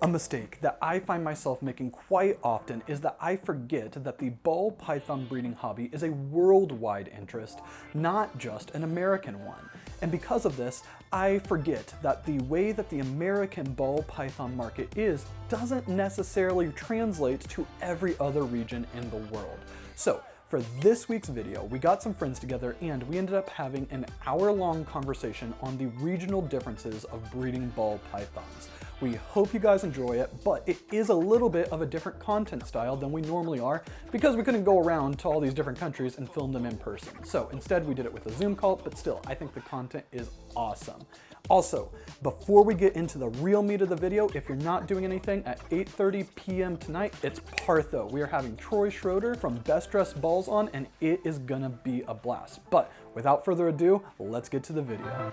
A mistake that I find myself making quite often is that I forget that the ball python breeding hobby is a worldwide interest, not just an American one. And because of this, I forget that the way that the American ball python market is doesn't necessarily translate to every other region in the world. So, for this week's video, we got some friends together and we ended up having an hour-long conversation on the regional differences of breeding ball pythons. We hope you guys enjoy it, but it is a little bit of a different content style than we normally are because we couldn't go around to all these different countries and film them in person. So instead we did it with a Zoom call, but still, I think the content is awesome. Also, before we get into the real meat of the video, if you're not doing anything, at 8:30 p.m. tonight, it's Partho. We are having Troy Schroeder from Best Dressed Balls on, and it is gonna be a blast. But without further ado, let's get to the video.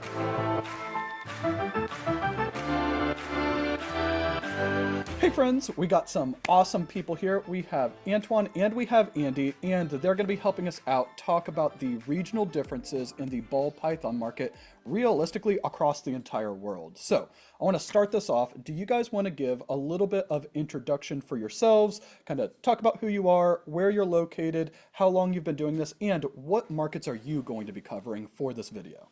Hey friends, we got some awesome people here. We have Antoine and we have Andy, and they're going to be helping us out talk about the regional differences in the ball python market realistically across the entire world. So I want to start this off. Do you guys want to give a little bit of introduction for yourselves, kind of talk about who you are, where you're located, how long you've been doing this, and what markets are you going to be covering for this video?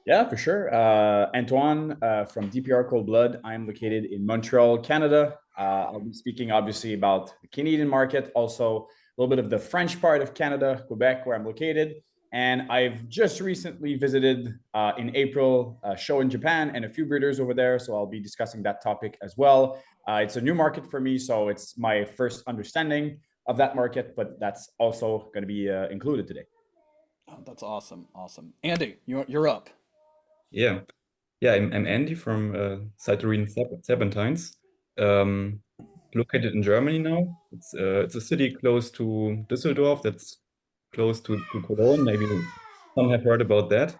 Yeah, for sure. Antoine from DPR Coldblood. I'm located in Montreal, Canada. I'll be speaking obviously about the Canadian market, also a little bit of the French part of Canada, Quebec, where I'm located. And I've just recently visited in April a show in Japan and a few breeders over there. So I'll be discussing that topic as well. It's a new market for me, so it's my first understanding of that market, but that's also going to be included today. Oh, that's awesome. Awesome. Andy, you're up. Yeah, I'm Andy from CITES Serpentines, located in Germany now. It's a city close to Düsseldorf. That's close to Cologne. Maybe some have heard about that.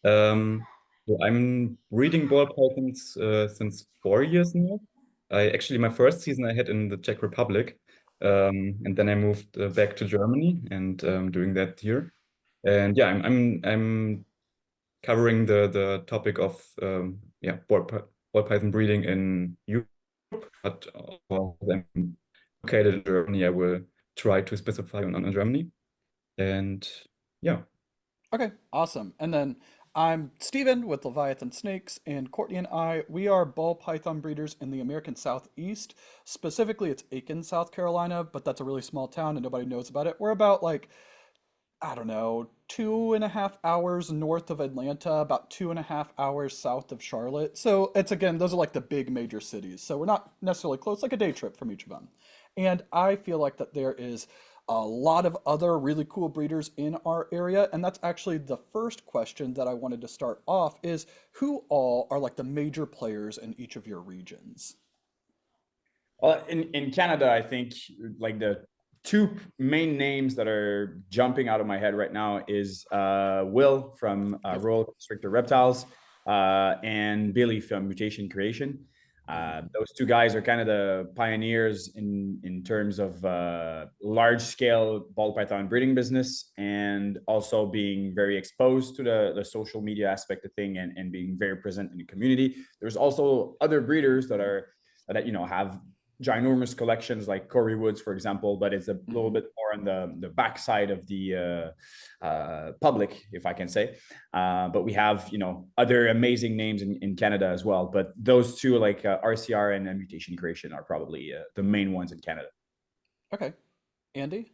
So I'm breeding ball pythons since 4 years now. My first season I had in the Czech Republic, and then I moved back to Germany and doing that here. And yeah, I'm covering the topic of ball python breeding in Europe, but I'm located in Germany. I will try to specify on Germany, and yeah. Okay, awesome. And then I'm Steven with Leviathan Snakes, and Courtney and I, we are ball python breeders in the American Southeast. Specifically, it's Aiken, South Carolina, but that's a really small town and nobody knows about it. We're about like, I don't know, 2.5 hours north of Atlanta, about 2.5 hours south of Charlotte. So it's again, those are like the big major cities. So we're not necessarily close, like a day trip from each of them. And I feel like that there is a lot of other really cool breeders in our area. And that's actually the first question that I wanted to start off is who all are like the major players in each of your regions? Well, in Canada, I think like the two main names that are jumping out of my head right now is Will from Royal Constrictor Reptiles and Billy from Mutation Creation. Those two guys are kind of the pioneers in terms of large scale ball python breeding business, and also being very exposed to the social media aspect of thing and being very present in the community. There's also other breeders that have ginormous collections like Corey Woods, for example, but it's a little bit more on the backside of the public, if I can say. But we have, other amazing names in Canada as well. But those two, like RCR and Mutation Creation, are probably the main ones in Canada. Okay. Andy?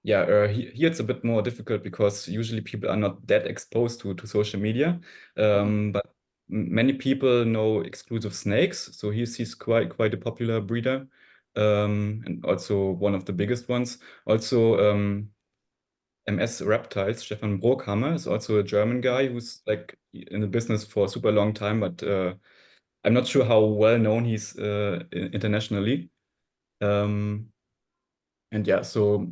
Yeah, here it's a bit more difficult because usually people are not that exposed to social media. But many people know Exclusive Snakes, so he's quite a popular breeder, and also one of the biggest ones. Also, MS Reptiles, Stefan Brockhammer is also a German guy who's like in the business for a super long time, but I'm not sure how well known he's internationally. And yeah, so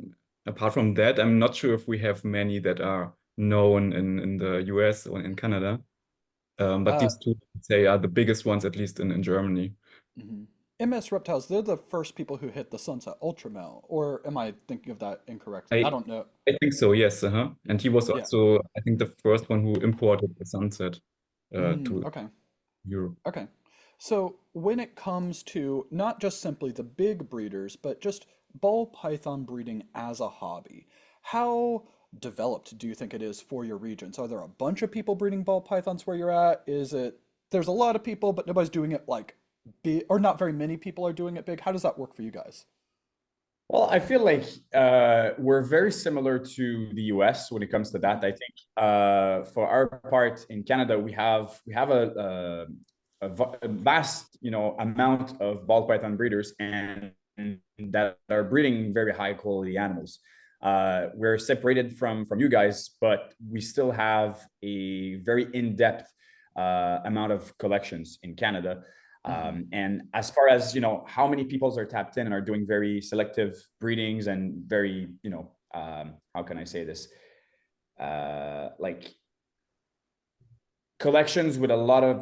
apart from that, I'm not sure if we have many that are known in the US or in Canada. But these two, I'd say, are the biggest ones, at least in Germany. MS Reptiles, they're the first people who hit the Sunset Ultramel, or am I thinking of that incorrectly? I don't know. I think so, yes. And he was also, I think, the first one who imported the Sunset to Okay. Europe. Okay. So when it comes to not just simply the big breeders, but just ball python breeding as a hobby, how developed do you think it is for your regions? Are there a bunch of people breeding ball pythons where you're at? Is it there's a lot of people, but nobody's doing it like big, or not very many people are doing it big? How does that work for you guys? Well, I feel like we're very similar to the US when it comes to that. Mhm. I think for our part in Canada, we have a vast amount of ball python breeders and that are breeding very high quality animals. We're separated from you guys, but we still have a very in-depth amount of collections in Canada. Mhm. And as far as how many peoples are tapped in and are doing very selective breedings and very how can I say this, like collections with a lot of,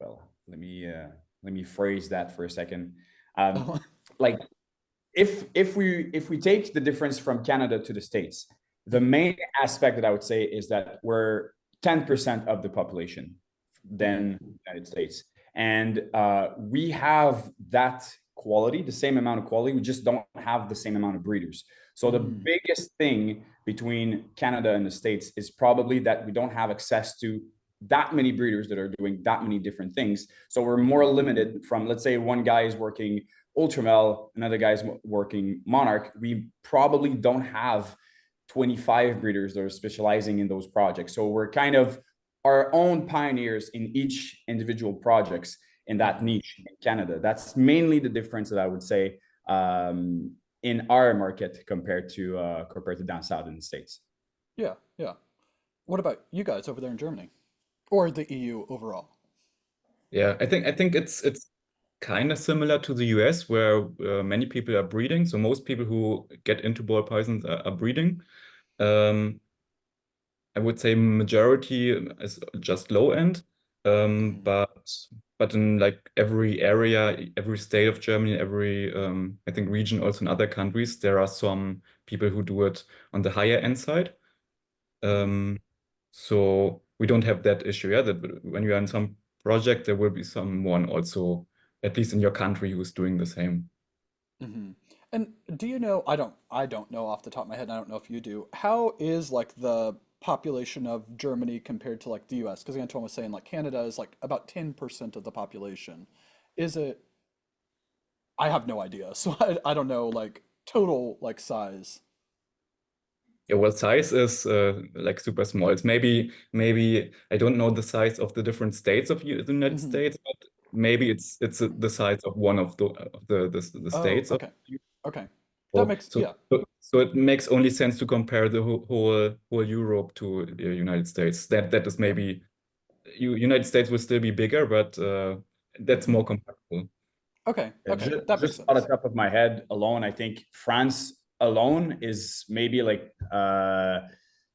well, let me phrase that for a second. Oh. Like if we take the difference from Canada to the States, the Mhm. main aspect that I would say is that we're 10% of the population Mhm. than the United States. And we have that quality, the same amount of quality. We just don't have the same amount of breeders. So the Mm. biggest thing between Canada and the States is probably that we don't have access to that many breeders that are doing that many different things. So we're more Mhm. limited from, let's say, one guy is working Ultramel, another guy's working Monarch. We probably don't have 25 breeders that are specializing in those projects. So we're kind of our own pioneers in each individual projects in that Mhm. niche in Canada. That's mainly the difference that I would say in our market compared to down south in the States. Yeah, yeah. What about you guys over there in Germany or the EU overall? Yeah, I think it's kind of similar to the US where many people are breeding. So most people who get into ball pythons are breeding. Um, I would say majority is just low end, Mhm. but in like every area, every state of Germany, every I think region, also in other countries, there are some people who do it on the higher end side. Mhm. Um, so we don't have that issue. Yeah, that when you are in some project, there will be someone also, at least in your country, who's doing the same. Mhm. And do you know, I don't know off the top of my head, and I don't know if you do. How is like the population of Germany compared to like the US? Because Antoine was saying like Canada is like about 10% of the population. Is it I have no idea. So I don't know like total like size. Yeah, well, size is like super small. It's maybe I don't know the size of the different states of the United Mhm. States, but maybe it's the size of one of the Oh, states of. okay. Okay. That So makes so yeah. so it makes only sense to compare the whole Europe to the United States. That is Yeah. maybe United States will still be bigger, but that's Mhm. more comparable. Okay. Yeah, Okay. just, That makes just on the sense. top of my head alone, I think France alone is maybe like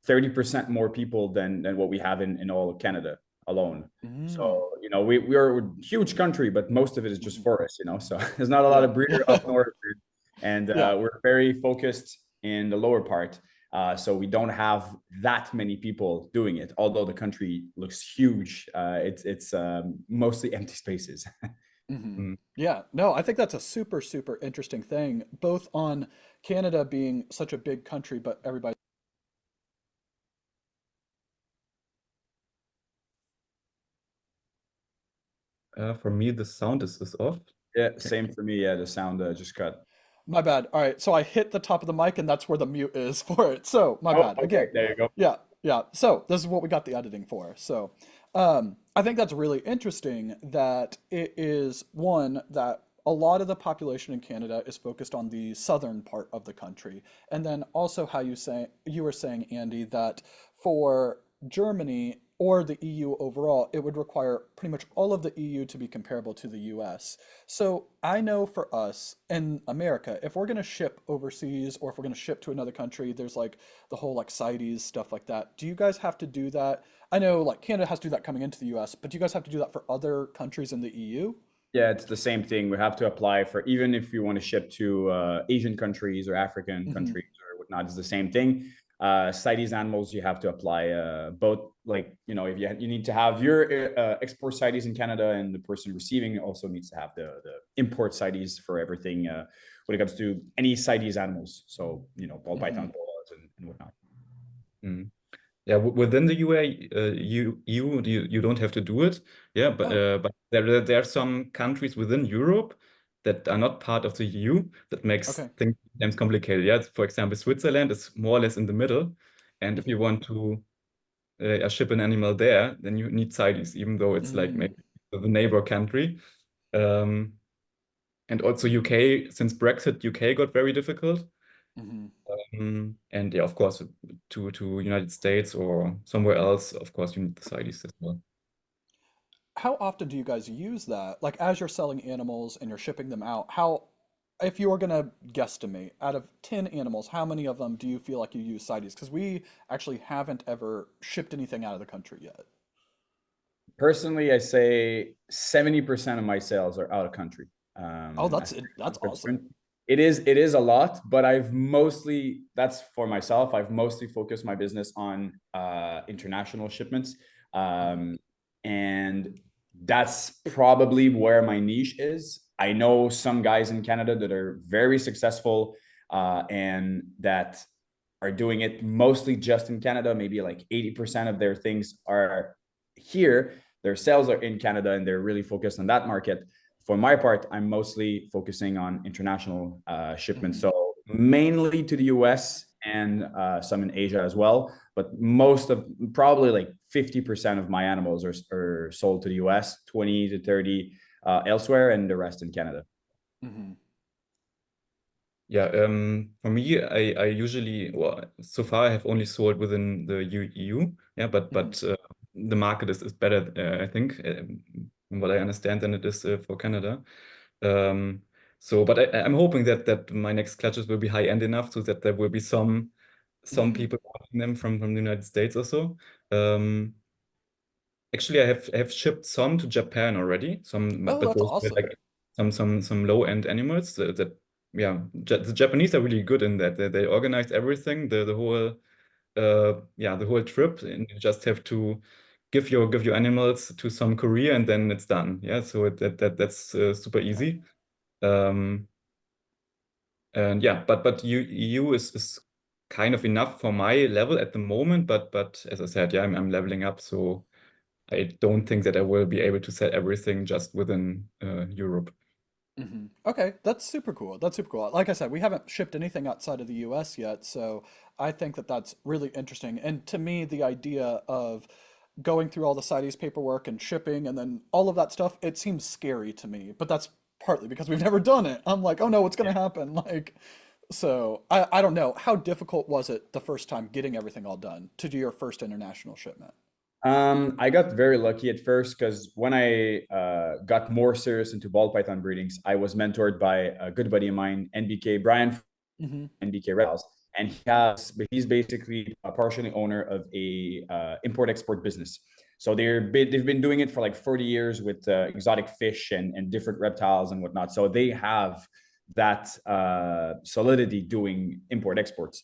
30% more people than what we have in all of Canada alone. So, Mm. we are a huge country, but most of it is just Mhm. forest. So there's not a lot Yeah. of breeder up north. And Yeah. we're very focused in the lower part. So we don't have that many people doing it, although the country looks huge. It's mostly empty spaces. Hmm. Mm. Yeah, no, I think that's a super, super interesting thing, both on Canada being such a big country, but everybody. For me, the sound is off. Yeah, Okay. same for me. Yeah, the sound just cut. My bad. All right, so I hit the top of the mic, and that's where the mute is for it. So my Oh, bad. okay. Again, There you go. yeah, yeah. So this is what we got the editing for. So I think that's really interesting that it is one that a lot of the population in Canada is focused on the southern part of the country, and then also how you were saying, Andy, that for Germany or the EU overall, it would require pretty much all of the EU to be comparable to the US. So I know for us in America, if we're going to ship overseas or if we're going to ship to another country, there's like the whole like CITES stuff like that. Do you guys have to do that? I know like Canada has to do that coming into the US, but do you guys have to do that for other countries in the EU? Yeah, it's the same thing. We have to apply for, even if you want to ship to Asian countries or African Hmm. countries or whatnot, it's the same thing. CITES animals, you have to apply both, like, if you need to have your export CITES in Canada, and the person receiving also needs to have the import CITES for everything when it comes to any CITES animals. So, ball python, koalas, and whatnot. Mm. Yeah, within the UA, you don't have to do it. Yeah, but there are some countries within Europe that are not part of the EU that makes Okay. things sometimes complicated. Yeah, for example, Switzerland is more or less in the middle, and if you want to ship an animal there, then you need CITES, even though it's like maybe the neighbor country. Um, and also UK, since Brexit, UK got very difficult. And yeah, of course, to United States or somewhere else, of course, you need the CITES as well. How often do you guys use that? Like as you're selling animals and you're shipping them out, how, if you were gonna guesstimate, out of 10 animals, how many of them do you feel like you use CITES? Because we actually haven't ever shipped anything out of the country yet. Personally, I say 70% of my sales are out of country. Oh, As that's far as awesome. it is a lot, but that's for myself. I've mostly focused my business on international shipments. And that's probably where my niche is. I know some guys in Canada that are very successful and that are doing it mostly just in Canada. Maybe like 80% of their things are here. Their sales are in Canada, and they're really focused on that market. For my part, I'm mostly focusing on international shipments. So mainly to the US and some in Asia as well. But most of, probably like 50% of my animals are sold to the US, 20 to 30 elsewhere, and the rest in Canada. Yeah, for me, I usually, well, so far I have only sold within the EU. Yeah, but the market is better, I think, from what I understand, than it is for Canada. But I'm hoping that my next clutches will be high end enough so that there will be some people buying them from the United States also. Actually, I have shipped some to Japan already. Oh, But that's those were awesome. like some low end animals that yeah, the Japanese are really good in that. They organize everything, the whole the whole trip, and you just have to give your animals to some courier, and then it's done. Yeah, so that's super easy. Um, and yeah, but EU is kind of enough for my level at the moment. But as I said, yeah, I'm leveling up, so I don't think that I will be able to sell everything just within Europe. Okay, that's super cool. That's super cool. Like I said, we haven't shipped anything outside of the US yet, so I think that that's really interesting. And to me, the idea of going through all the CITES paperwork and shipping and then all of that stuff, it seems scary to me. But that's partly because we've never done it. I'm like, oh no, what's gonna happen? Like, so I don't know. How difficult was it the first time getting everything all done to do your first international shipment? I got very lucky at first because when I got more serious into ball python breedings, I was mentored by a good buddy of mine, NBK Brian, Hmm. NBK Reptiles, and he's basically a partially owner of a import export business. So they've been doing it for like 40 years with exotic fish and different reptiles and whatnot. So they have that solidity doing import exports.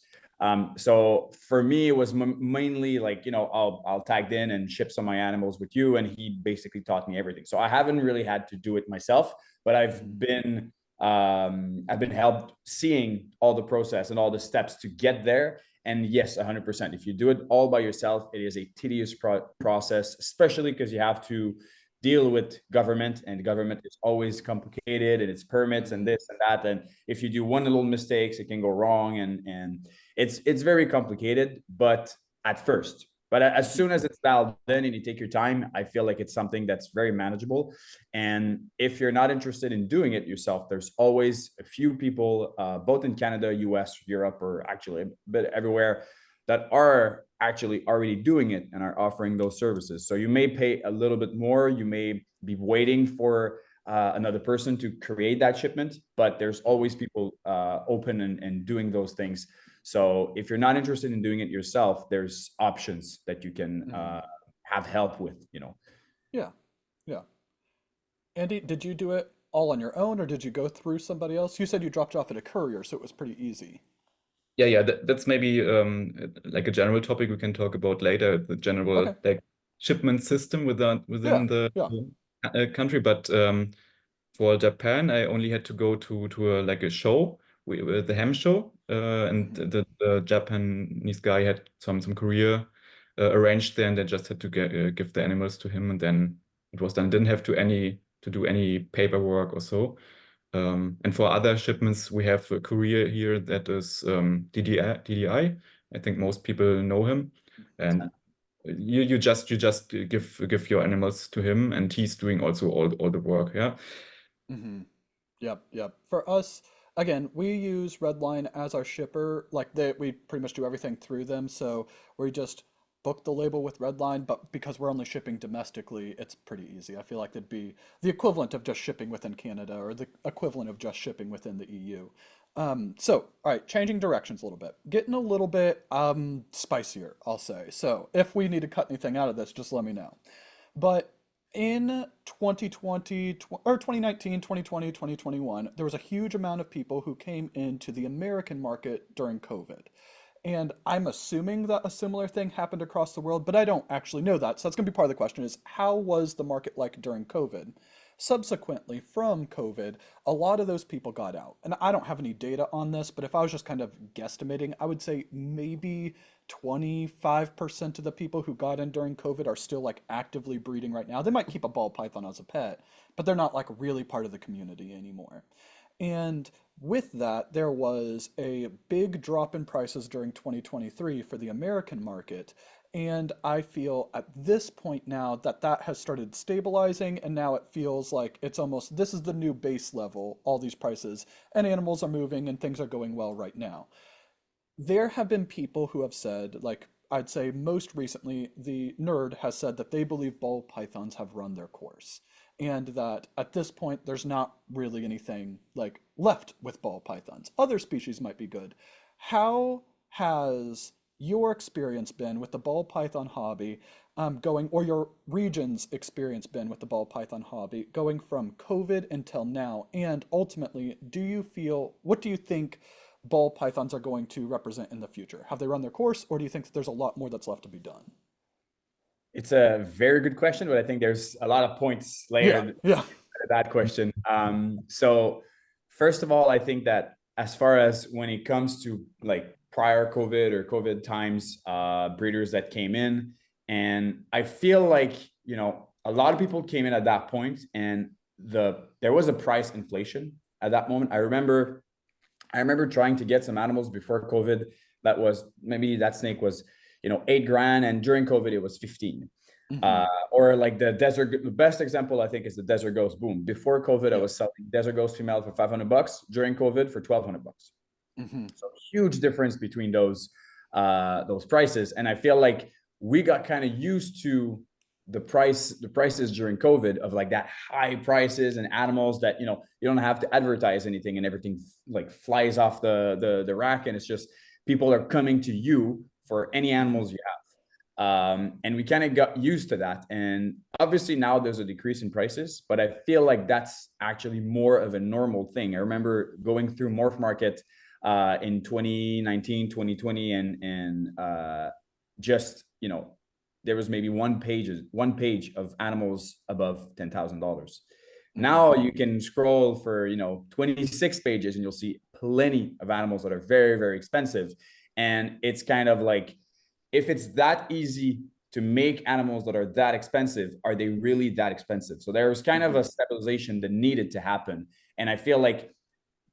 So for me, it was mainly like, I'll tagged in and ship some of my animals with you, and he basically taught me everything. So I haven't really had to do it myself, but I've been helped seeing all the process and all the steps to get there. And yes, 100%. If you do it all by yourself, it is a tedious process, especially because you have to deal with government, and government is always complicated, and it's permits and this and that. And if you do one little mistakes, it can go wrong, and it's very complicated. But at first, but as soon as it's dialed in and you take your time, I feel like it's something that's very manageable. And if you're not interested in doing it yourself, there's always a few people, both in Canada, US, Europe, or actually a bit everywhere, that are actually already doing it and are offering those services. So you may pay a little bit more, you may be waiting for another person to create that shipment, but there's always people open and doing those things. So if you're not interested in doing it yourself, there's options that you can have help with. Yeah, yeah. Andy, did you do it all on your own or did you go through somebody else? You said you dropped off at a courier, so it was pretty easy. Yeah, that's maybe like a general topic we can talk about later, the general Okay. like shipment system Yeah. within the Yeah. country. But for Japan, I only had to go to like a show, the ham show, and Hmm. the Japanese guy had some career arranged there, and they just had to give the animals to him, and then it was done. Didn't have to do any paperwork or so. And for other shipments, we have a courier here that is DDI. I think most people know him, and you just give your animals to him, and he's doing also all the work. Yeah. Hmm. Yep, yep. For us, again, we use Redline as our shipper. Like we pretty much do everything through them. So we just book the label with Redline, but because we're only shipping domestically, it's pretty easy. I feel like it'd be the equivalent of just shipping within Canada or the equivalent of just shipping within the EU. All right, changing directions a little bit, getting a little bit spicier, I'll say. So if we need to cut anything out of this, just let me know. But in 2020 or 2019, 2020, 2021, there was a huge amount of people who came into the American market during COVID. And I'm assuming that a similar thing happened across the world, but I don't actually know that. So that's going to be part of the question is how was the market like during COVID? Subsequently, from COVID, a lot of those people got out. And I don't have any data on this, but if I was just kind of guesstimating, I would say maybe 25% of the people who got in during COVID are still like actively breeding right now. They might keep a ball python as a pet, but they're not like really part of the community anymore. And with that, there was a big drop in prices during 2023 for the American market. And I feel at this point now that that has started stabilizing, and now it feels like it's almost this is the new base level, all these prices, and animals are moving and things are going well right now. There have been people who have said, like, I'd say most recently, the nerd has said that they believe ball pythons have run their course. And that at this point, there's not really anything like left with ball pythons. Other species might be good. How has your experience been with the ball python hobby or your region's experience been with the ball python hobby going from COVID until now? And ultimately, what do you think ball pythons are going to represent in the future? Have they run their course, or do you think that there's a lot more that's left to be done? It's a very good question, but I think there's a lot of points Yeah, layered yeah. to that question. So first of all, I think that as far as when it comes to like prior COVID or COVID times, breeders that came in, and I feel like, a lot of people came in at that point and there was a price inflation at that moment. I remember trying to get some animals before COVID that was maybe that snake was, 8 grand, and during COVID it was 15. Hmm. Or like the best example I think is the desert ghost boom. Before COVID, I Yep. was selling desert ghost female for $500. During COVID, for $1,200. Hmm. So huge difference between those prices. And I feel like we got kind of used to the prices during COVID of like that high prices and animals that you don't have to advertise anything and everything like flies off the rack, and it's just people are coming to you for any Hmm. animals you have. And we kind of got used to that. And obviously now there's a decrease in prices, but I feel like that's actually more of a normal thing. I remember going through Morph Market in 2019, 2020, and just, there was maybe one page of animals above $10,000. Hmm. Now you can scroll for 26 pages and you'll see plenty of animals that are very, very expensive. And it's kind of like, if it's that easy to make animals that are that expensive, are they really that expensive? So there was kind of Hmm. a stabilization that needed to happen. And I feel like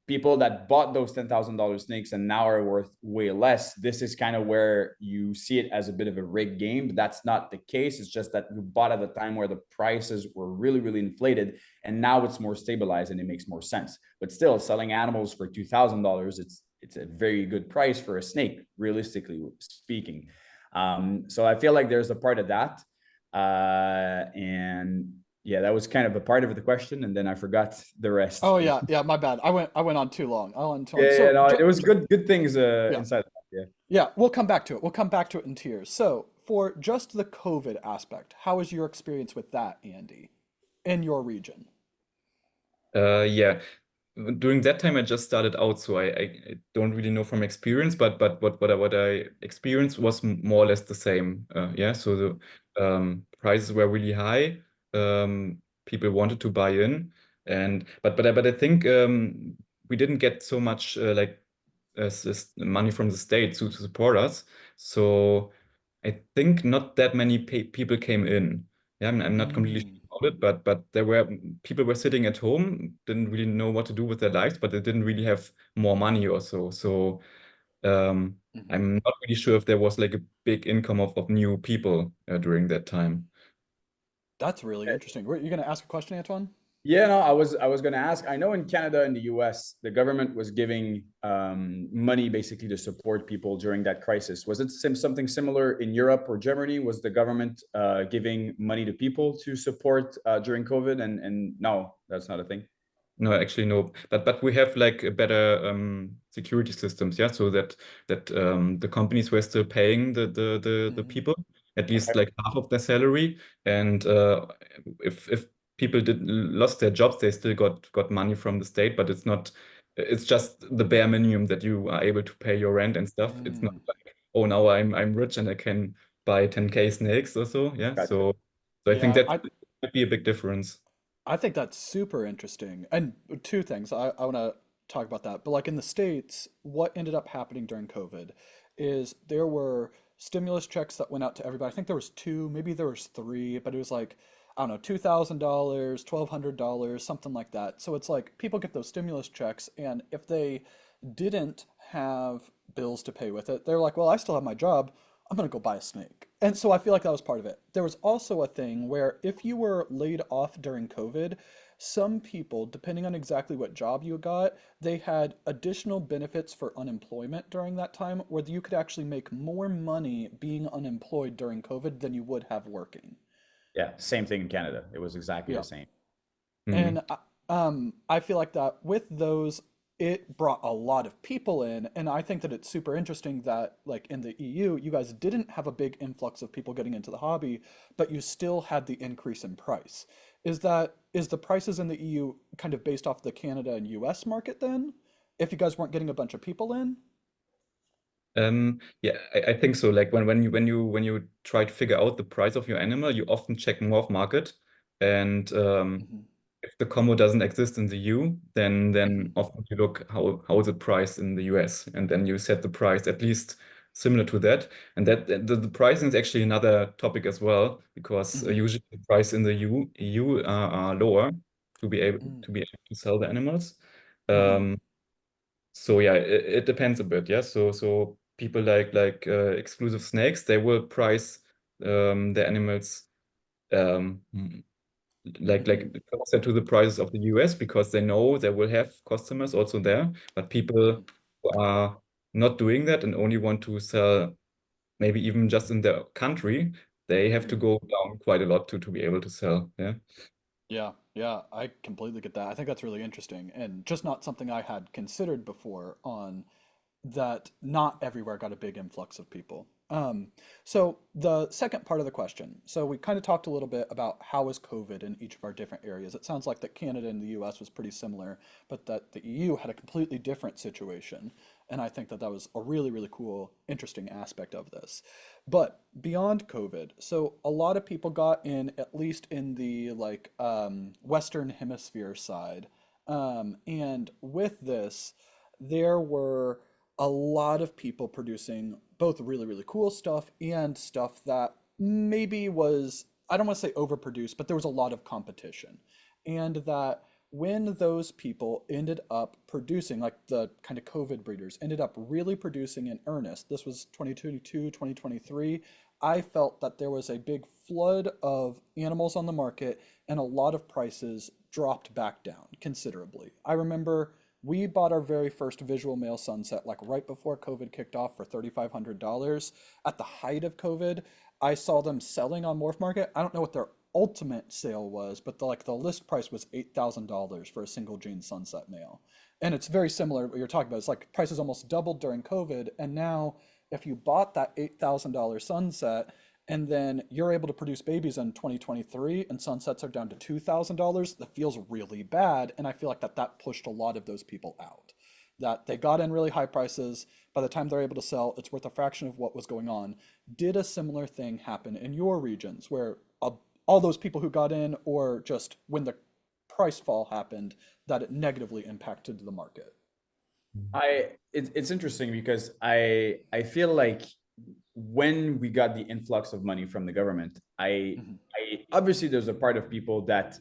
people that bought those $10,000 snakes and now are worth way less, this is kind of where you see it as a bit of a rigged game. But that's not the case. It's just that you bought at a time where the prices were really, really inflated, and now it's more stabilized and it makes more sense. But still, selling animals for $2,000, it's a very good price for a snake, realistically speaking. So I feel like there's a part of that. And yeah, that was kind of a part of the question, and then I forgot the rest. Oh yeah, yeah. My bad. I went on too long. I went on too long. Yeah, no, it was good things Yeah, inside that. Yeah. yeah. We'll come back to it. We'll come back to it in tiers. So for just the COVID aspect, how was your experience with that, Andy, in your region? Yeah. during that time I just started out, so I don't really know from experience, but what I experienced was more or less the same. Yeah, so the prices were really high. People wanted to buy in, and but I think we didn't get so much like money from the state to support us. So I think not that many people came in. Yeah, I'm not completely Mm, sure about it, but there were people were sitting at home, didn't really know what to do with their lives, but they didn't really have more money or so. So um, mhm. I'm not really sure if there was like a big income of new people during that time. That's really interesting. Were you going to ask a question, Antoine? Yeah, no, I was going to ask. I know in Canada and the US, the government was giving money basically to support people during that crisis. Was it something similar in Europe or Germany? Was the government giving money to people to support during COVID? And no, that's not a thing. No, actually no. But we have like a better security systems, yeah, so that the companies were still paying the Hmm. people at least Okay, like half of their salary, and if people did lost their jobs, they still got money from the state, but it's just the bare minimum that you are able to pay your rent and stuff. It's not Mm. like, oh, now I'm rich and I can buy 10K snakes or so, yeah. gotcha. So I think Yeah, that would be a big difference. I think that's super interesting. And two things, I want to talk about that. But like in the States, what ended up happening during COVID is there were stimulus checks that went out to everybody. I think there was two, maybe there was three, but it was like, I don't know, $2,000, $1,200, something like that. So it's like people get those stimulus checks, and if they didn't have bills to pay with it, they're like, well, I still have my job. I'm gonna go buy a snake. And so I feel like that was part of it. There was also a thing where if you were laid off during COVID, some people, depending on exactly what job you got, they had additional benefits for unemployment during that time where you could actually make more money being unemployed during COVID than you would have working. Yeah, same thing in Canada. It was exactly the Yeah. same. Mm. And I feel like that with those, it brought a lot of people in, and I think that it's super interesting that, like in the EU, you guys didn't have a big influx of people getting into the hobby, but you still had the increase in price. Is the prices in the EU kind of based off the Canada and US market then? If you guys weren't getting a bunch of people in? Yeah, I think so. Like when you try to figure out the price of your animal, you often check morph market, and Hmm. if the combo doesn't exist in the EU, then Hmm. often you look how is it priced in the US, and then you set the price at least similar to that. And that the pricing is actually another topic as well, because Hmm. usually the price in the EU are lower to be able to sell the animals. Hmm. Um, so yeah, it depends a bit. Yeah. So people like exclusive snakes, they will price their animals um, like Hmm. closer to the prices of the US because they know they will have customers also there. But people who are not doing that and only want to sell maybe even just in their country, they have to Hmm. go down quite a lot to be able to sell. Yeah. Yeah, yeah, I completely get that. I think that's really interesting and just not something I had considered before on that not everywhere got a big influx of people. So the second part of the question. So we kind of talked a little bit about how was COVID in each of our different areas. It sounds like that Canada and the US was pretty similar, but that the EU had a completely different situation. And I think that that was a really, really cool, interesting aspect of this. But beyond COVID, so a lot of people got in, at least in the like Western Hemisphere side. And with this, there were a lot of people producing both really, really cool stuff and stuff that maybe was, I don't want to say overproduced, but there was a lot of competition. And that when those people ended up producing, like the kind of COVID breeders, ended up really producing in earnest, this was 2022, 2023, I felt that there was a big flood of animals on the market and a lot of prices dropped back down considerably. I remember we bought our very first visual male sunset like right before COVID kicked off for $3,500. At the height of COVID, I saw them selling on Morph Market. I don't know what their ultimate sale was, but the list price was $8,000 for a single gene sunset male. And it's very similar to what you're talking about. It's like prices almost doubled during COVID, and now if you bought that $8,000 sunset and then you're able to produce babies in 2023 and sunsets are down to $2,000, that feels really bad. And I feel like that pushed a lot of those people out. That they got in really high prices. By the time they're able to sell, it's worth a fraction of what was going on. Did a similar thing happen in your regions where all those people who got in, or just when the price fall happened, that it negatively impacted the market? It's interesting because I feel like when we got the influx of money from the government, I obviously there's a part of people that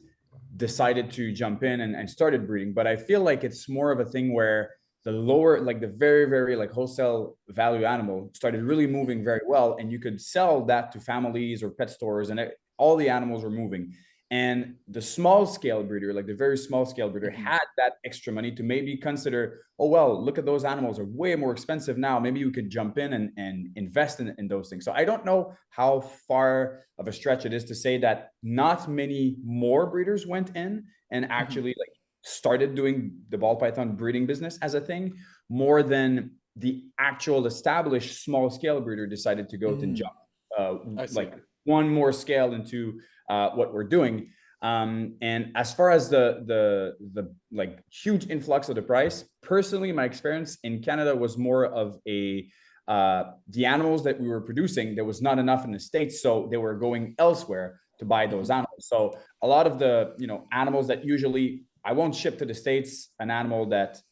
decided to jump in and started breeding, but I feel like it's more of a thing where the lower, like the very like wholesale value animal started really moving very well, and you could sell that to families or pet stores, and all the animals were moving. And the small scale breeder, like the very small scale breeder, had that extra money to maybe consider, oh, well, look at those animals are way more expensive now. Maybe we could jump in and invest in those things. So I don't know how far of a stretch it is to say that not many more breeders went in and actually like started doing the ball python breeding business as a thing, more than the actual established small scale breeder decided to go and jump like one more scale into what we're doing. And as far as the like huge influx of the price, personally, my experience in Canada was more of a the animals that we were producing, there was not enough in the States, so they were going elsewhere to buy those animals. So a lot of the animals that usually I won't ship to the States, an animal that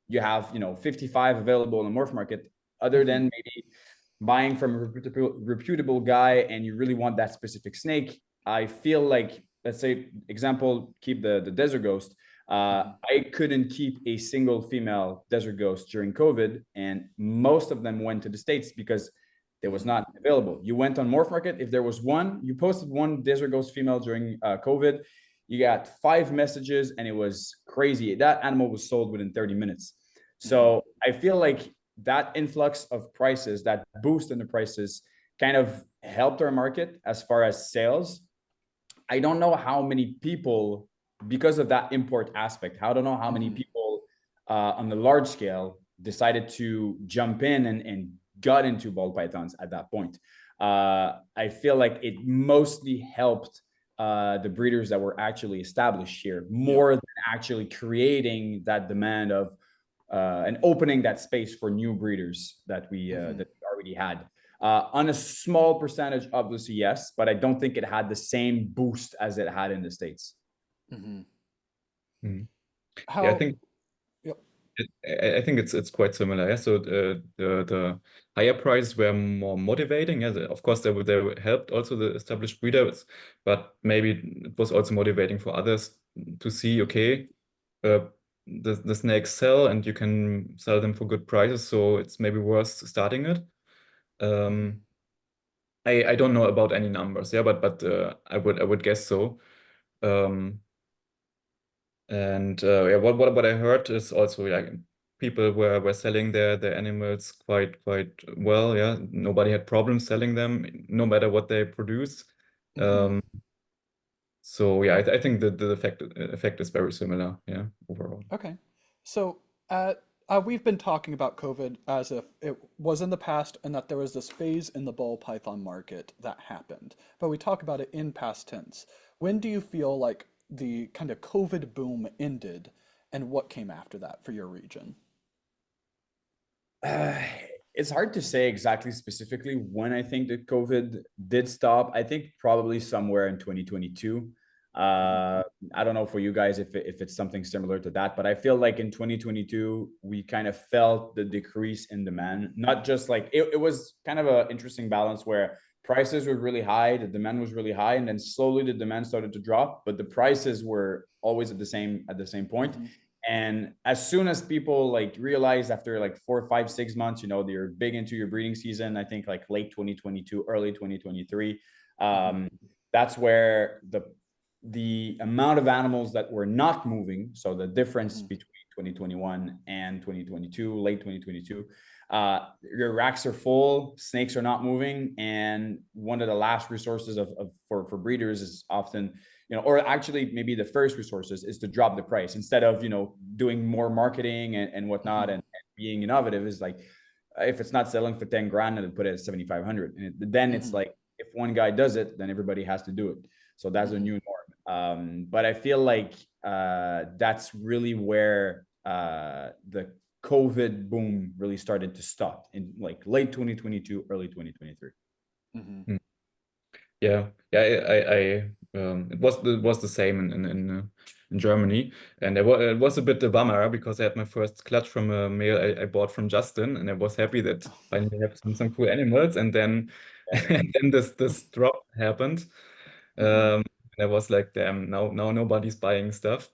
you have 55 available in the morph market, other than maybe buying from a reputable guy and you really want that specific snake. I feel like, let's say, example, keep the desert ghost. I couldn't keep a single female desert ghost during COVID, and most of them went to the States because there was not available. You went on morph market, if there was one, you posted one desert ghost female during COVID, you got 5 messages and it was crazy. That animal was sold within 30 minutes. So I feel like that influx of prices, that boost in the prices, kind of helped our market as far as sales. I don't know how many people, because of that import aspect, I don't know how many people on the large scale decided to jump in and got into ball pythons at that point. I feel like it mostly helped the breeders that were actually established here, more than actually creating that demand of and opening that space for new breeders that we that we already had. On a small percentage, obviously, yes, but I don't think it had the same boost as it had in the States. How? Yeah, I think Yep. I think it's quite similar. Yeah? So the higher prices were more motivating. Yeah, of course they helped also the established breeders, but maybe it was also motivating for others to see, okay, the snakes sell and you can sell them for good prices, so it's maybe worth starting it. I don't know about any numbers, yeah, but I would guess so. And yeah, what I heard is also like people were selling their animals quite well. Yeah, nobody had problems selling them, no matter what they produce. So yeah, I think the effect is very similar. Yeah, overall. Okay. So we've been talking about COVID as if it was in the past and that there was this phase in the ball python market that happened. But we talk about it in past tense. When do you feel like the kind of COVID boom ended, and what came after that for your region? It's hard to say exactly specifically when I think that COVID did stop. I think probably somewhere in 2022. I don't know for you guys if it's something similar to that, but I feel like in 2022 we kind of felt the decrease in demand. Not just like it was kind of an interesting balance where prices were really high, the demand was really high, and then slowly the demand started to drop, but the prices were always at the same point. And as soon as people like realized after like 4, 5, 6 months, they're big into your breeding season, I think like late 2022, early 2023, that's where the amount of animals that were not moving, so the difference between 2021 and 2022, late 2022, your racks are full, snakes are not moving, and one of the last resources for breeders is often, or actually maybe the first resources is to drop the price instead of doing more marketing and whatnot, and being innovative is like, if it's not selling for 10 grand, and put it at 7,500, and then it's like, if one guy does it, then everybody has to do it. So that's a new norm. But I feel like that's really where the COVID boom really started to stop in like late 2022, early 2023. Mm-hmm. Yeah, it was the same in Germany, and it was a bit a bummer because I had my first clutch from a male I bought from Justin, and I was happy that finally I have some cool animals, and then and then this drop happened. And I was like, damn, now nobody's buying stuff.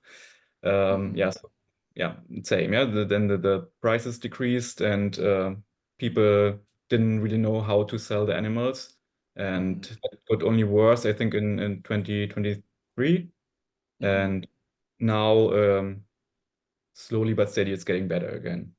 Yeah, so, yeah, same. Yeah, then the prices decreased, and people didn't really know how to sell the animals. And it got only worse, I think, in 2023. And now, slowly but steady, it's getting better again.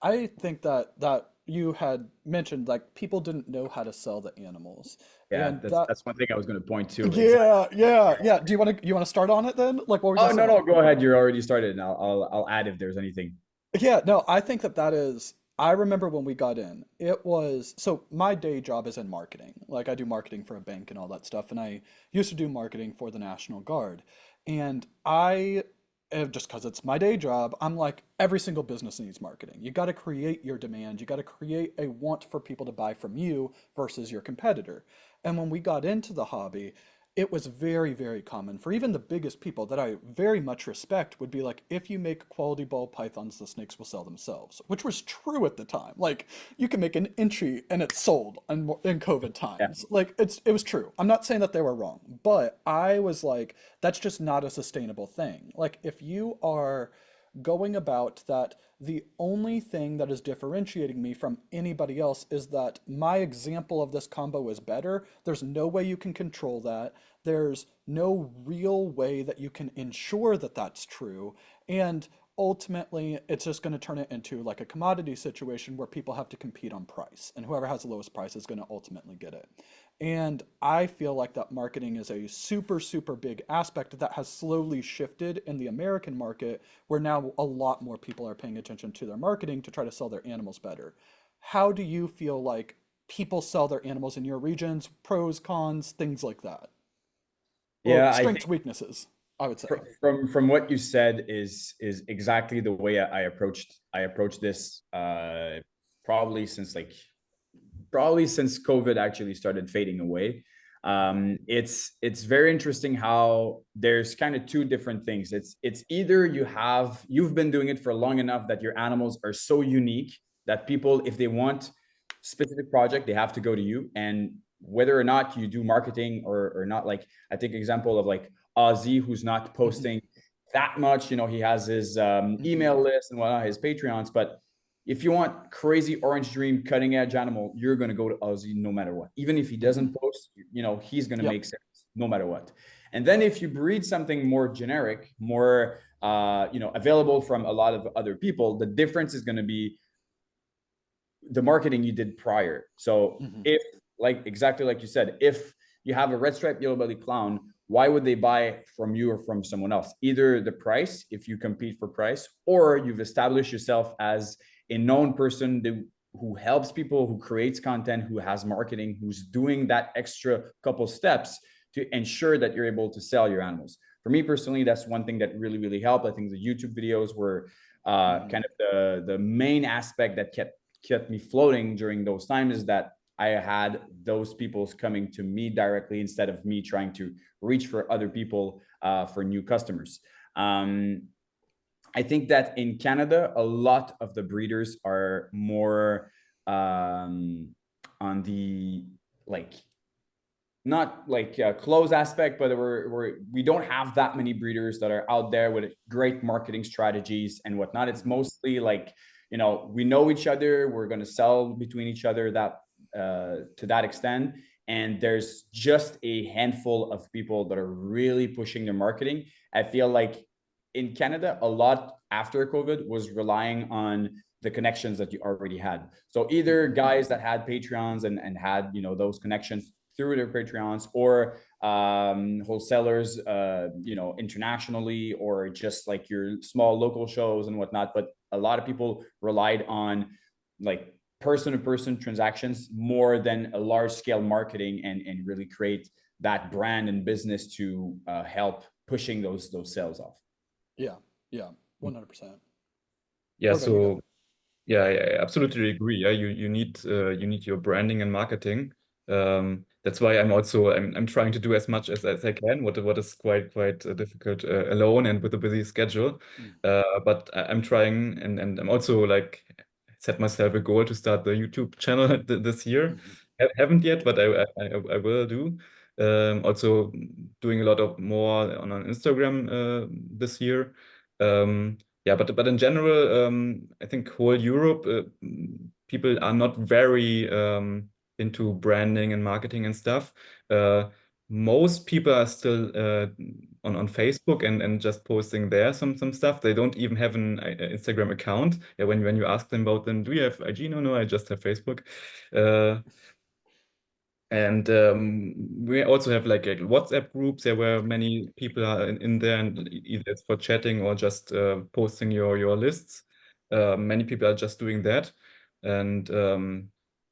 I think that you had mentioned like people didn't know how to sell the animals, Yeah, and that that's one thing I was going to point to. Exactly. yeah. Do you want to start on it then? Like, what were you Oh, no, saying? no, go ahead. You're already started, and I'll add if there's anything. Yeah, no, I think that is. I remember when we got in, it was so my day job is in marketing. Like I do marketing for a bank and all that stuff, and I used to do marketing for the National Guard. And just because it's my day job, I'm like, every single business needs marketing. You got to create your demand, you got to create a want for people to buy from you versus your competitor. And when we got into the hobby, it was very, very common for even the biggest people that I very much respect would be like, if you make quality ball pythons, the snakes will sell themselves, which was true at the time. Like, you can make an entry and it's sold in COVID Yeah. times. Like, it was true. I'm not saying that they were wrong, but I was like, that's just not a sustainable thing. Like, if you are going about that, the only thing that is differentiating me from anybody else is that my example of this combo is better. There's no way you can control that. There's no real way that you can ensure that that's true. And ultimately, it's just going to turn it into like a commodity situation where people have to compete on price, and whoever has the lowest price is going to ultimately get it. And I feel like that marketing is a super, super big aspect that has slowly shifted in the American market, where now a lot more people are paying attention to their marketing to try to sell their animals better. How do you feel like people sell their animals in your regions? Pros, cons, things like that. Well, Yeah, I think strengths, weaknesses, I would say. from what you said is exactly the way I approached this probably since COVID actually started fading away. It's very interesting how there's kind of two different things. It's either you've been doing it for long enough that your animals are so unique that people, if they want specific project, they have to go to you. And whether or not you do marketing or not, like I think example of like Ozzy, who's not posting that much, he has his email list and whatnot, his Patreons, but if you want crazy orange dream cutting edge animal, you're going to go to Ozzy no matter what. Even if he doesn't post, he's going to make sense no matter what. And then if you breed something more generic, more available from a lot of other people, the difference is going to be the marketing you did prior. So if, like exactly like you said, if you have a red striped yellow belly clown, why would they buy from you or from someone else? Either the price, if you compete for price, or you've established yourself as a known person who helps people, who creates content, who has marketing, who's doing that extra couple steps to ensure that you're able to sell your animals. For me personally, that's one thing that really, really helped. I think the YouTube videos were kind of the main aspect that kept me floating during those times, is that I had those people coming to me directly instead of me trying to reach for other people for new customers. I think that in Canada, a lot of the breeders are more on the not close aspect, but we don't have that many breeders that are out there with great marketing strategies and whatnot. It's mostly like, we know each other, we're going to sell between each other, that to that extent. And there's just a handful of people that are really pushing their marketing. I feel like in Canada, a lot after COVID was relying on the connections that you already had. So either guys that had Patreons and had, those connections through their Patreons, or wholesalers, internationally, or just like your small local shows and whatnot. But a lot of people relied on like person-to-person transactions more than a large-scale marketing and really create that brand and business to help pushing those sales off. Yeah, yeah, 100%. Yeah, What about you, so yeah, I absolutely agree. Yeah, you need your branding and marketing. That's why I'm trying to do as much as I can. What is quite difficult alone and with a busy schedule. Mm. But I'm trying, and I'm also like set myself a goal to start the YouTube channel this year. Mhm. Haven't yet, but I will do. Also doing a lot of more on Instagram this year. Yeah, but in general, I think whole Europe, people are not very into branding and marketing and stuff. Most people are still on Facebook and just posting there some stuff. They don't even have an Instagram account. Yeah, when you ask them about them, do you have IG? No, I just have Facebook. And we also have like a WhatsApp groups there where many people are in there, and either it's for chatting or just posting your lists. Many people are just doing that, and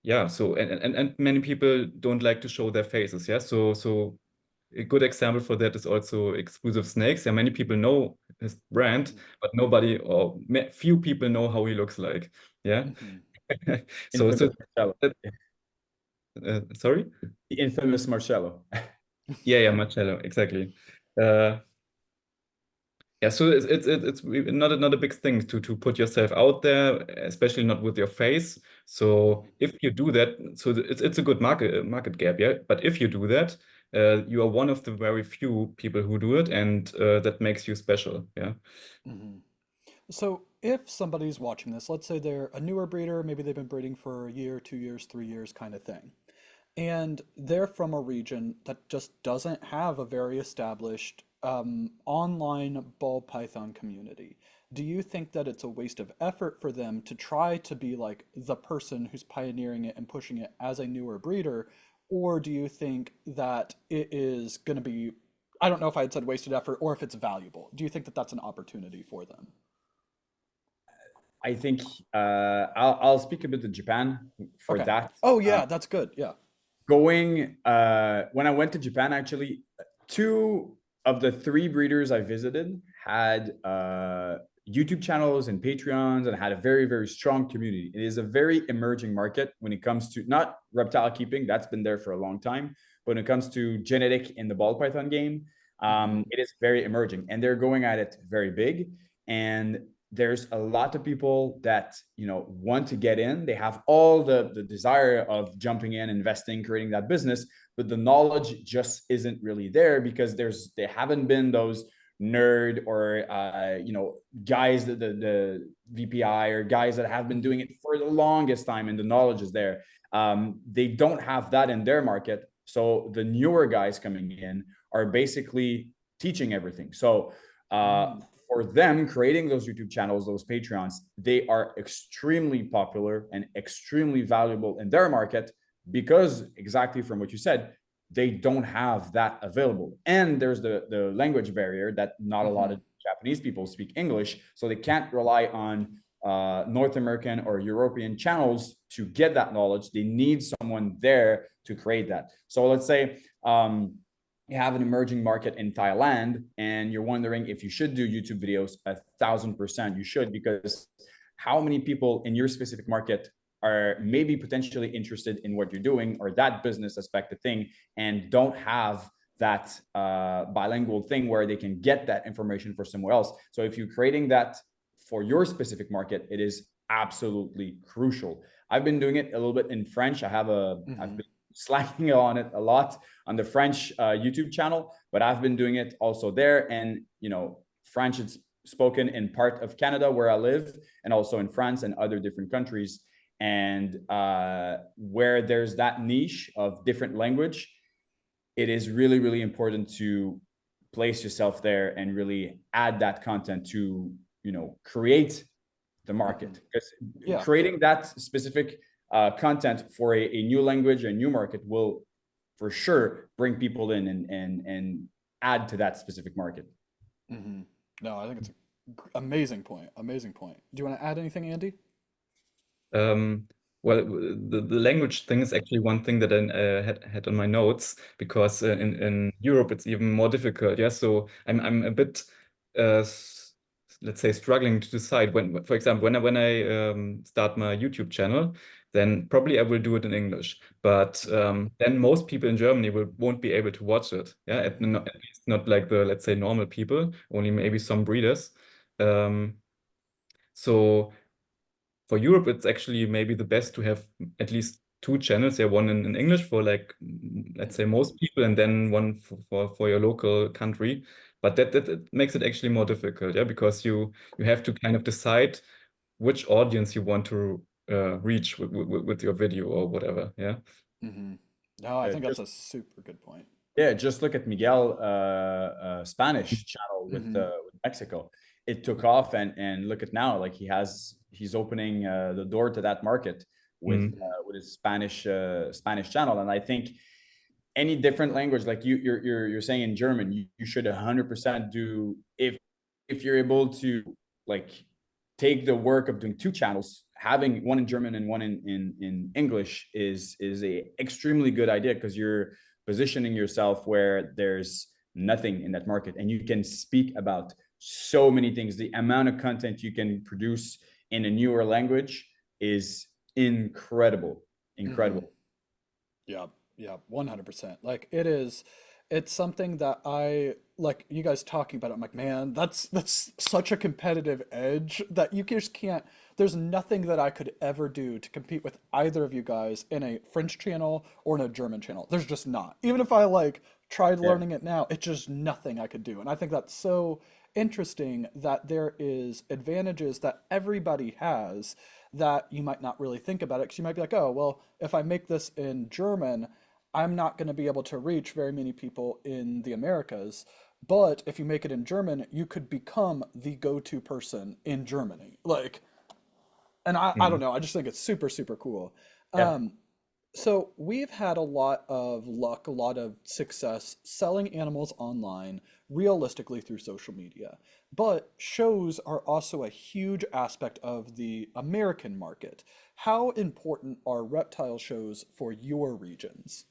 yeah. So and many people don't like to show their faces. Yeah. So a good example for that is also Exclusive Snakes. Yeah, many people know his brand, but nobody or few people know how he looks like. Yeah. Mhm. So Infamous Marcello. sorry. The infamous Marcello. Yeah, Marcello, exactly. Uh, yeah, so it's not a big thing to put yourself out there, especially not with your face. So if you do that, so it's a good market gap, yeah. But if you do that, you are one of the very few people who do it, and that makes you special, yeah. Mhm. So if somebody's watching this, let's say they're a newer breeder, maybe they've been breeding for a year, 2 years, 3 years kind of thing, and they're from a region that just doesn't have a very established online ball python community. Do you think that it's a waste of effort for them to try to be like the person who's pioneering it and pushing it as a newer breeder? Or do you think that it is going to be, I don't know if I had said wasted effort or if it's valuable. Do you think that that's an opportunity for them? I think I'll speak a bit to Japan for Okay. that. Oh, yeah, that's good. Yeah. Going when I went to Japan, actually, two of the three breeders I visited had YouTube channels and Patreons and had a very strong community. It is a very emerging market when it comes to not reptile keeping, that's been there for a long time, but when it comes to genetic in the ball python game, Hmm. it is very emerging and they're going at it very big. And there's a lot of people that want to get in. They have all the desire of jumping in, investing, creating that business, but the knowledge just isn't really there because they haven't been those nerd or guys that the VPI or guys that have been doing it for the longest time and the knowledge is there. They don't have that in their market, so the newer guys coming in are basically teaching everything. So for them, creating those YouTube channels, those Patreons, they are extremely popular and extremely valuable in their market because, exactly from what you said, they don't have that available. And there's the language barrier that not a lot Hmm. of Japanese people speak English, so they can't rely on North American or European channels to get that knowledge. They need someone there to create that. So let's say you have an emerging market in Thailand and you're wondering if you should do YouTube videos, 1,000% you should, because how many people in your specific market are maybe potentially interested in what you're doing or that business aspect of thing and don't have that bilingual thing where they can get that information for somewhere else. So if you're creating that for your specific market, it is absolutely crucial. I've been doing it a little bit in French. I've been slacking on it a lot on the French YouTube channel, but I've been doing it also there. And, French is spoken in part of Canada where I live and also in France and other different countries. And where there's that niche of different language, it is really important to place yourself there and really add that content to, create the market. Because Yeah. creating that specific content for a new language or a new market will for sure bring people in and add to that specific market. Hmm. No, I think it's an amazing point. Amazing point. Do you want to add anything, Andy? Um, Well, the language thing is actually one thing that I had on my notes, because in Europe it's even more difficult. Yeah, so I'm a bit let's say struggling to decide when, for example, when I start my YouTube channel, then probably I will do it in English. But then most people in Germany won't be able to watch it. Yeah, at least not like the, let's say, normal people, only maybe some breeders. So for Europe, it's actually maybe the best to have at least two channels. Yeah, one in English for like, let's say, most people, and then one for your local country. But that makes it actually more difficult, yeah, because you have to kind of decide which audience you want to reach with your video or whatever. Yeah. Mm-hmm. No, I think that's Just a super good point. Yeah, just look at Miguel Spanish channel Mm-hmm. with Mexico. It took off, and look at now, like he's opening the door to that market Mm. with his Spanish channel. And I think any different language, like you're saying in German, you should 100% do, if you're able to like take the work of doing two channels, having one in German and one in English is a extremely good idea, because you're positioning yourself where there's nothing in that market, and you can speak about so many things. The amount of content you can produce in a newer language is incredible, Mm-hmm. incredible. Yeah, yeah, 100%. Like it's something that I like you guys talking about it. I'm like, man, that's such a competitive edge that you just can't, there's nothing that I could ever do to compete with either of you guys in a French channel or in a German channel. There's just not. Even if I like tried Yeah. learning it now, it's just nothing I could do. And I think that's so interesting that there is advantages that everybody has that you might not really think about it, because you might be like, oh, well, if I make this in German, I'm not going to be able to reach very many people in the Americas. But if you make it in German, you could become the go-to person in Germany. Like, and I don't Mm. know, I just think it's super, super cool. Yeah. Um, so we've had a lot of luck, a lot of success selling animals online realistically through social media. But shows are also a huge aspect of the American market. How important are reptile shows for your regions?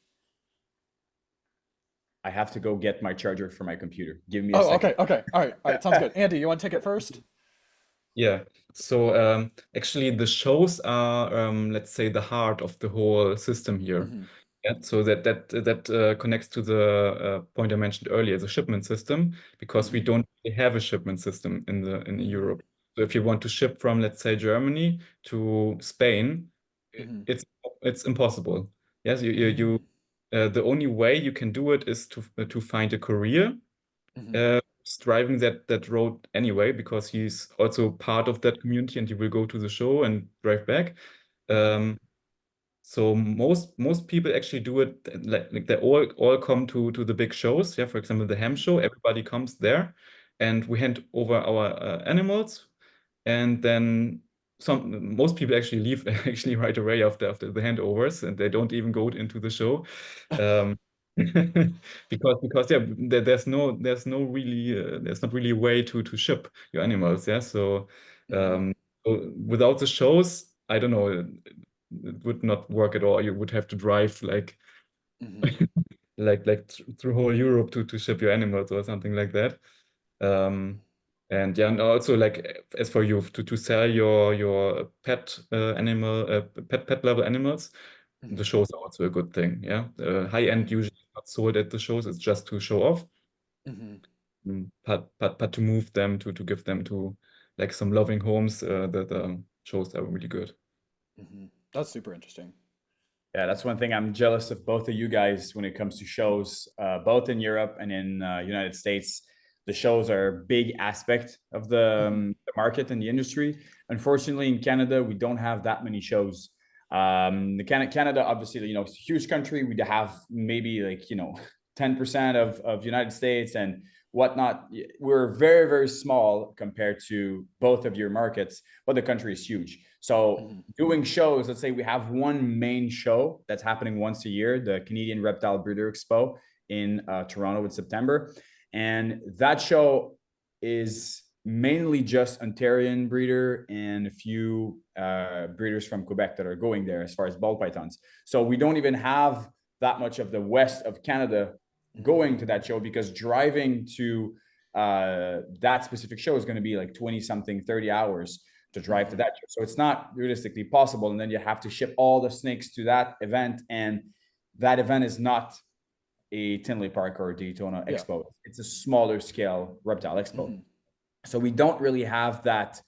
I have to go get my charger for my computer. Give me a Oh, second. okay, okay. All right, sounds good. Andy, you want to take it first? Yeah. So actually, the shows are, let's say, the heart of the whole system here. Mm-hmm. Yeah. So that connects to the point I mentioned earlier, the shipment system, because we Mm-hmm. don't really have a shipment system in Mm-hmm. Europe. So if you want to ship from, let's say, Germany to Spain, Mm-hmm. it's impossible. Yes, Mm-hmm. the only way you can do it is to find a courier Mm-hmm. driving that road anyway, because he's also part of that community and he will go to the show and drive back. Mm-hmm. Um, so most people actually do it like they all come to the big shows. Yeah, for example, the Ham show, everybody comes there, and we hand over our animals, and then most people actually leave actually right away after the handovers, and they don't even go into the show. Um, because yeah, there's not really a way to ship your animals. Yeah, so Mm-hmm. without the shows, I don't know, it would not work at all. You would have to drive Mm-hmm. through whole Europe to ship your animals or something like that. Um, and yeah, and also like as for you to sell your pet animal pet level animals, Mm-hmm. the shows are also a good thing. Yeah, high end Mm-hmm. usually not sold at the shows. It's just to show off. Mm-hmm. But to move them to give them to like some loving homes, the shows are really good. Mm-hmm. That's super interesting. Yeah, that's one thing I'm jealous of both of you guys when it comes to shows, both in Europe and in United States. The shows are a big aspect of Mm-hmm. the market and the industry. Unfortunately, in Canada, we don't have that many shows. Canada, obviously, it's a huge country. We have maybe 10% of United States and whatnot. We're very, very small compared to both of your markets, but the country is huge. So Mm-hmm. doing shows, let's say we have one main show that's happening once a year, the Canadian Reptile Breeder Expo in Toronto in September. And that show is mainly just Ontarian breeder and a few breeders from Quebec that are going there as far as ball pythons. So we don't even have that much of the west of Canada going to that show, because driving to that specific show is going to be like 20 something, 30 hours to drive to that show. So it's not realistically possible. And then you have to ship all the snakes to that event. And that event is not a Tinley Park or Daytona Expo. It's a smaller scale reptile expo. So we don't really have that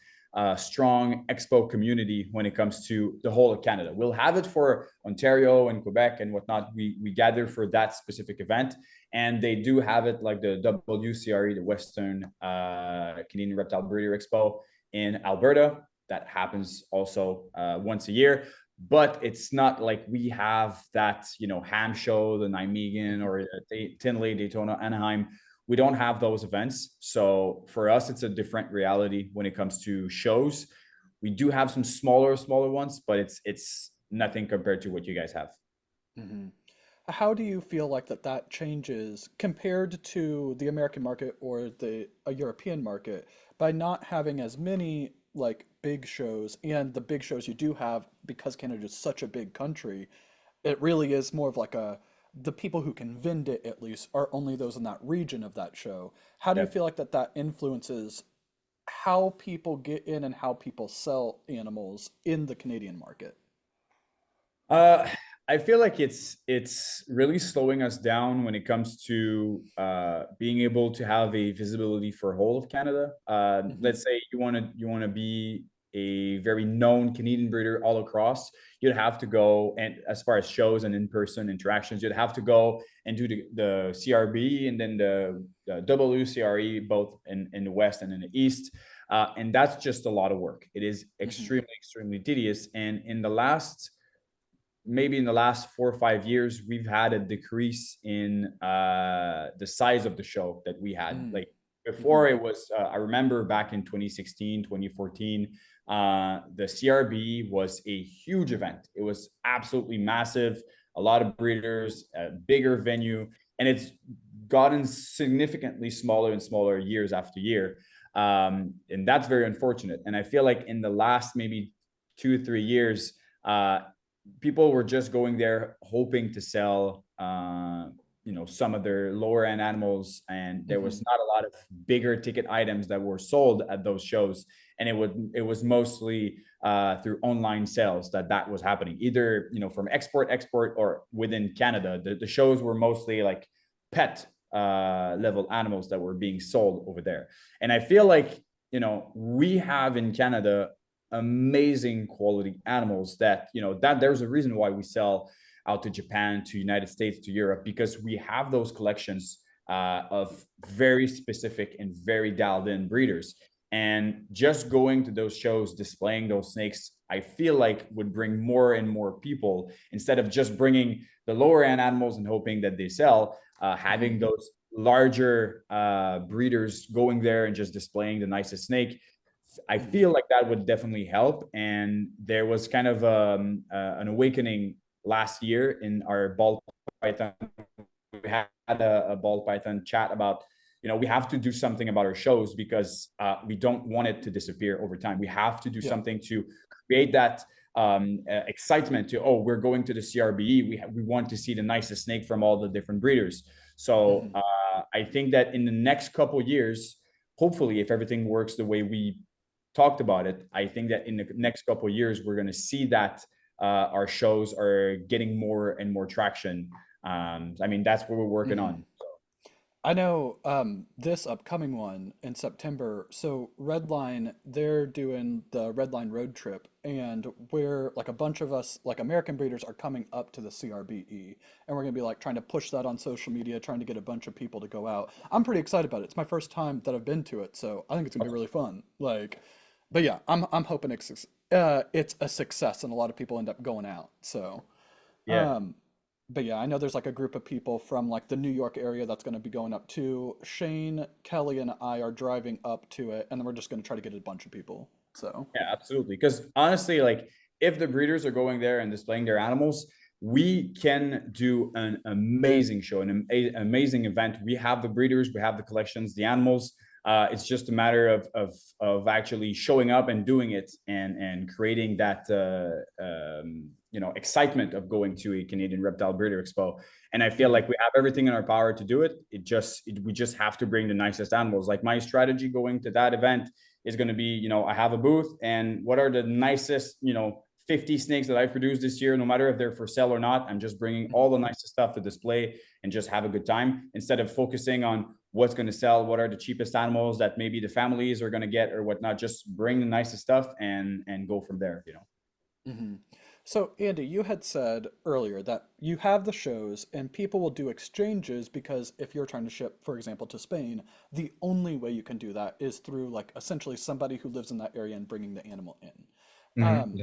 strong expo community when it comes to the whole of Canada. We'll have it for Ontario and Quebec and whatnot. We gather for that specific event, and they do have it like the WCRE, the Western Canadian Reptile Breeder Expo in Alberta. That happens also once a year. But it's not like we have that, you know, Ham Show, the Nijmegen, or Tinley, Daytona, Anaheim. We don't have those events. So for us, it's a different reality when it comes to shows. We do have some smaller ones, but it's nothing compared to what you guys have. How do you feel like that changes compared to the American market or a European market by not having as many like big shows, and the big shows you do have, because Canada is such a big country, it really is more of like the people who can vend it at least are only those in that region of that show. How do you feel like that influences how people get in and how people sell animals in the Canadian market? I feel like it's really slowing us down when it comes to being able to have a visibility for whole of Canada. Let's say you want to be a very known Canadian breeder all across. You'd have to go, and as far as shows and in-person interactions, you'd have to go and do the CRB and then the WCRE, both in the West and in the East. And that's just a lot of work. It is extremely tedious. And maybe in the last 4 or 5 years, we've had a decrease in the size of the show that we had. Like before, it was, I remember back in 2016, 2014, the CRB was a huge event. It was absolutely massive, a lot of breeders, a bigger venue, and it's gotten significantly smaller and smaller years after year. And that's very unfortunate. And I feel like in the last maybe 2 or 3 years, people were just going there hoping to sell, you know, some of their lower end animals, and there was not a lot of bigger ticket items that were sold at those shows. And it was mostly through online sales that was happening, either, you know, from export or within Canada. The shows were mostly like pet level animals that were being sold over there. And I feel like, you know, we have in Canada amazing quality animals that, you know, that there's a reason why we sell out to Japan, to United States, to Europe, because we have those collections of very specific and very dialed in breeders. And just going to those shows, displaying those snakes, I feel like would bring more and more people, instead of just bringing the lower end animals and hoping that they sell, having those larger breeders going there and just displaying the nicest snake. I feel like that would definitely help. And there was kind of an awakening last year in our ball python. We had a ball python chat about, you know, we have to do something about our shows, because we don't want it to disappear over time. We have to do something to create that excitement to, oh, we're going to the CRBE. We want to see the nicest snake from all the different breeders. So I think that in the next couple of years, hopefully, if everything works the way we talked about it, I think that in the next couple of years, we're going to see that our shows are getting more and more traction. I mean, that's what we're working on. I know this upcoming one in September. So Redline, they're doing the Redline road trip, and we're like a bunch of us, like American breeders, are coming up to the CRBE, and we're gonna be like trying to push that on social media, trying to get a bunch of people to go out. I'm pretty excited about it. It's my first time that I've been to it, so I think it's gonna be really fun. Like, but yeah, I'm hoping it's a success, and a lot of people end up going out. So. Yeah. But yeah, I know there's like a group of people from like the New York area that's going to be going up too. Shane, Kelly, and I are driving up to it, and then we're just going to try to get a bunch of people. So Yeah, absolutely. Because honestly, like if the breeders are going there and displaying their animals, we can do an amazing show, an amazing event. We have the breeders, we have the collections, the animals. It's just a matter of actually showing up and doing it, and creating that excitement of going to a Canadian Reptile Breeder Expo. And I feel like we have everything in our power to do it. We just have to bring the nicest animals. Like, my strategy going to that event is going to be, I have a booth, and what are the nicest, 50 snakes that I've produced this year, no matter if they're for sale or not. I'm just bringing all the nicest stuff to display and just have a good time, instead of focusing on what's going to sell, what are the cheapest animals that maybe the families are going to get or whatnot. Just bring the nicest stuff and go from there. Mm-hmm. So, Andy, you had said earlier that you have the shows and people will do exchanges because if you're trying to ship, for example, to Spain, the only way you can do that is through like essentially somebody who lives in that area and bringing the animal in. Mhm. Um,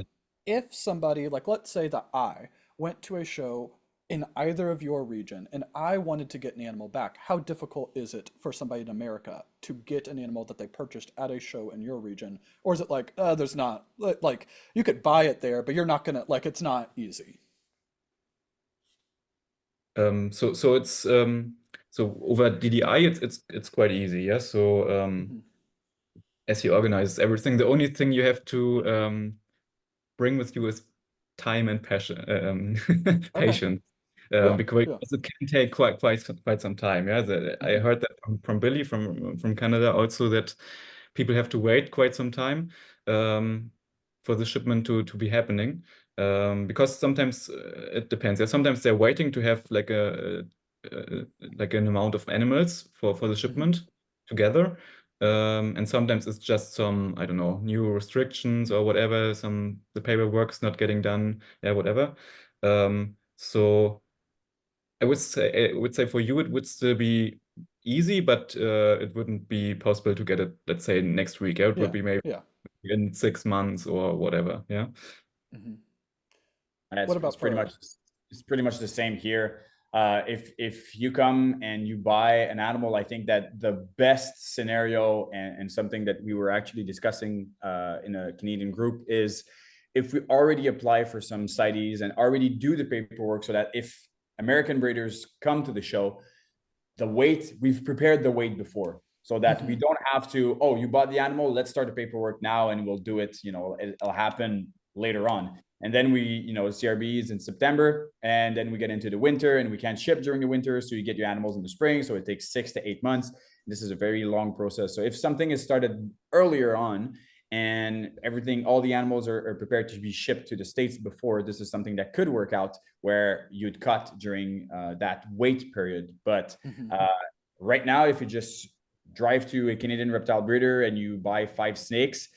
if somebody, like let's say that I went to a show in either of your region and I wanted to get an animal back, how difficult is it for somebody in America to get an animal that they purchased at a show in your region? Or is it like, there's not, like, you could buy it there, but you're not gonna, like, it's not easy. So it's so over DDI it's quite easy, yeah. So Hmm. as he organizes everything, the only thing you have to bring with you is time and passion, Okay. patience, Yeah. because Yeah. it can take quite some time. Yeah, I Hmm. heard that from Billy from Canada also, that people have to wait quite some time um, for the shipment to be happening, because sometimes it depends. Yeah, sometimes they're waiting to have uh, like an amount of animals for the Hmm. shipment together. And sometimes it's just some, I don't know, new restrictions or whatever, the paperwork's not getting done, yeah, whatever. So I would say for you it would still be easy, but it wouldn't be possible to get it, let's say, next week. Yeah, it would Yeah. be maybe Yeah. in 6 months or whatever. Yeah. Hmm. And What it's about pretty for, much the same here. If you come and you buy an animal, I think that the best scenario, and something that we were actually discussing in a Canadian group, is if we already apply for some CITES and already do the paperwork, so that if American breeders come to the show, we've prepared the weight before, so that we hmm. don't have to, oh, you bought the animal, let's start the paperwork now and we'll do it, it'll happen later on. And then CRB is in September, and then we get into the winter and we can't ship during the winter, so you get your animals in the spring, so it takes 6 to 8 months. This is a very long process. So if something is started earlier on, and everything, all the animals are prepared to be shipped to the States before, this is something that could work out, where you'd cut during that wait period. But Hmm. uh, right now, if you just drive to a Canadian reptile breeder and you buy 5 snakes,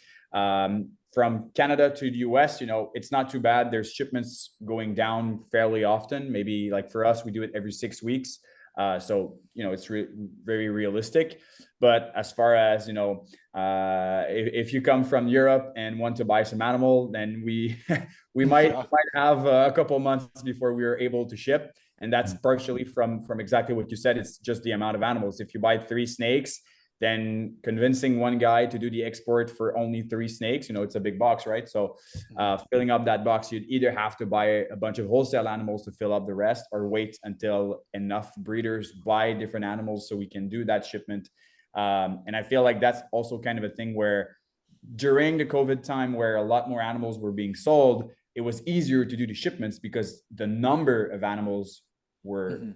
from Canada to the US, it's not too bad. There's shipments going down fairly often. Maybe like for us, we do it every 6 weeks. So, it's very realistic. But as far as, if you come from Europe and want to buy some animal, then we we might Yeah. have a couple months before we are able to ship. And that's partially from exactly what you said. It's just the amount of animals. If you buy 3 snakes, then convincing one guy to do the export for only 3 snakes, it's a big box, right? So Hmm. filling up that box, you'd either have to buy a bunch of wholesale animals to fill up the rest, or wait until enough breeders buy different animals so we can do that shipment. And I feel like that's also kind of a thing where during the COVID time, where a lot more animals were being sold, it was easier to do the shipments because the number of animals were, Hmm.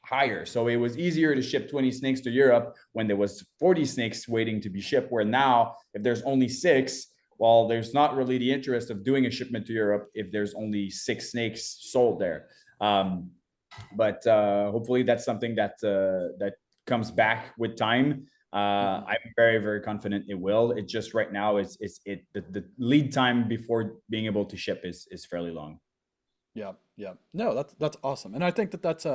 higher. So it was easier to ship 20 snakes to Europe when there was 40 snakes waiting to be shipped. Where now, if there's only 6, well, there's not really the interest of doing a shipment to Europe if there's only 6 snakes sold there. But hopefully that's something that comes back with time. Hmm. I'm very, very confident it will. It just right now the lead time before being able to ship is fairly long. Yeah, yeah. No, that's awesome. And I think that that's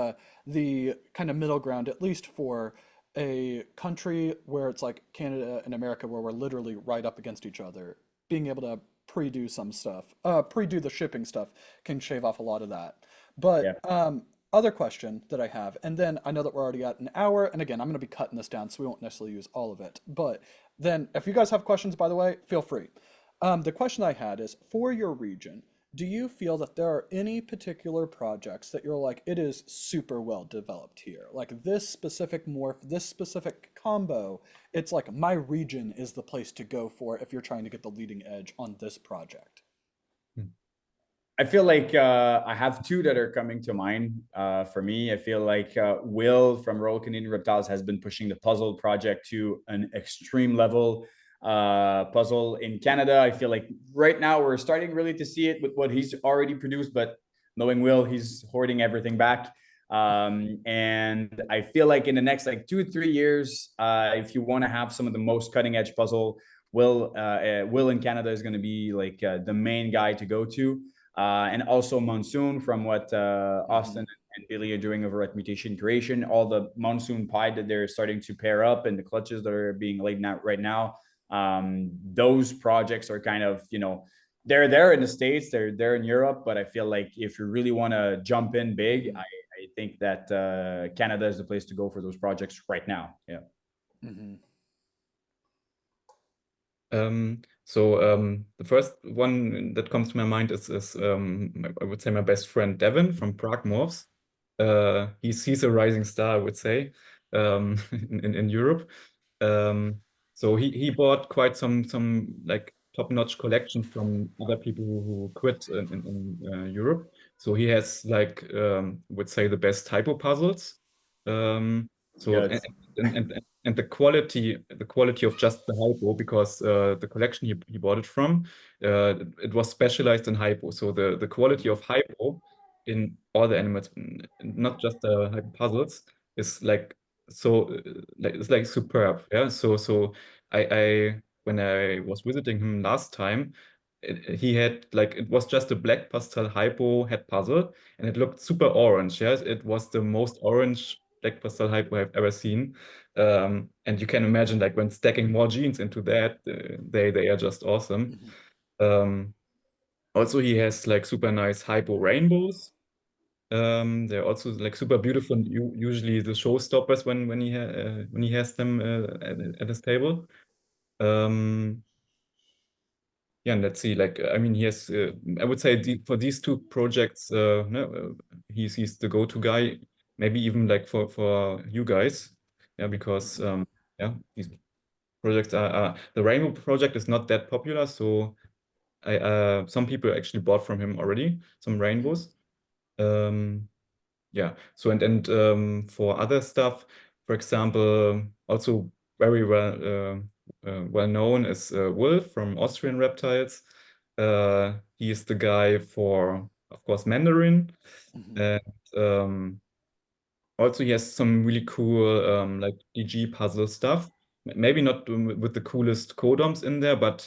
the kind of middle ground, at least for a country where it's like Canada and America, where we're literally right up against each other. Being able to pre-do some stuff, pre-do the shipping stuff can shave off a lot of that. Yeah. But other question that I have, and then I know that we're already at an hour, and again, I'm going to be cutting this down, so we won't necessarily use all of it. But then if you guys have questions, by the way, feel free. The question I had is, for your region, do you feel that there are any particular projects that you're like, it is super well developed here? Like this specific morph, this specific combo, it's like my region is the place to go for if you're trying to get the leading edge on this project. I feel like I have two that are coming to mind for me. I feel like Will from Royal Canadian Reptiles has been pushing the puzzle project to an extreme level. Puzzle in Canada, I feel like right now we're starting really to see it with what he's already produced, but knowing Will, he's hoarding everything back. And I feel like in the next like 2 or 3 years, if you want to have some of the most cutting edge puzzle, Will in Canada is going to be like the main guy to go to. And also Monsoon from what Austin and Billy are doing over at Mutation Creation, all the Monsoon pie that they're starting to pair up and the clutches that are being laid out right now. Those projects are kind of, they're there in the States, they're there in Europe, but I feel like if you really want to jump in big, I think that Canada is the place to go for those projects right now. Yeah. The first one that comes to my mind is I would say my best friend Devin from Prague Morphs. He's a rising star, I would say, in Europe. So he bought quite some like top-notch collections from other people who quit in Europe. So he has like would say the best typo puzzles. So Good. and the quality of just the hypo, because the collection he bought it from, it was specialized in hypo. So the quality of hypo in all the animals, not just the hypo puzzles, is like so like it's like superb. Yeah. So I when I was visiting him last time, he had like, it was just a black pastel hypo head puzzle, and it looked super orange. Yes, it was the most orange black pastel hypo I've ever seen. And you can imagine, like, when stacking more genes into that, they are just awesome. Also, he has like super nice hypo rainbows. They're also like super beautiful, and usually the showstoppers when he has them at his table. Yeah, and let's see. Like, I mean, he has. I would say for these two projects, no, he's the go-to guy. Maybe even like for you guys, yeah, because yeah, these projects are the Rainbow project is not that popular, so I some people actually bought from him already some rainbows. Yeah. So and for other stuff, for example, also very well known is Wolf from Austrian Reptiles. He is the guy for, of course, Mandarin, and also he has some really cool like DG puzzle stuff. Maybe not with the coolest codoms in there, but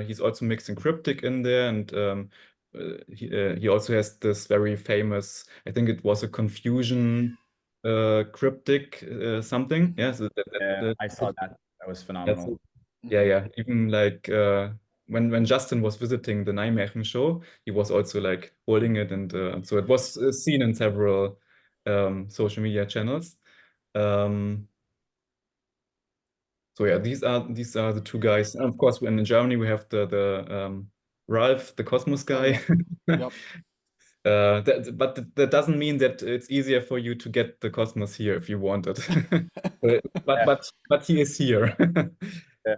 he's also mixing cryptic in there, and he also has this very famous, I think it was a confusion cryptic something. Yeah, so Yeah, I saw that. That was that's phenomenal. yeah. Even like when Justin was visiting the Nijmegen show, he was also like holding it, and so it was seen in several social media channels. So yeah, these are the two guys. And of course, when in Germany we have the Ralph, the Cosmos Oh guy. yeah. Yep. But that doesn't mean that it's easier for you to get the Cosmos here if you want it. But Yeah, but he is here. yeah,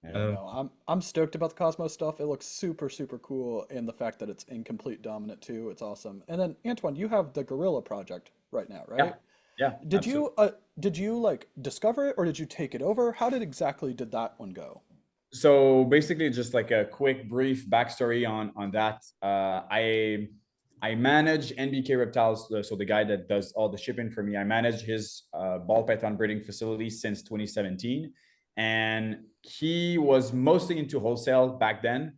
Yeah, yeah. no, I'm stoked about the Cosmos stuff. It looks super, super cool, and the fact that it's incomplete dominant too, it's awesome. And then Antoine, you have the Gorilla project right now, Yeah, right? yeah, absolutely. Did you like discover it or did you take it over? How did that one go? So basically, just like a quick, brief backstory on that. I manage NBK Reptiles, so the guy that does all the shipping for me. I manage his ball python breeding facility since 2017, and he was mostly into wholesale back then,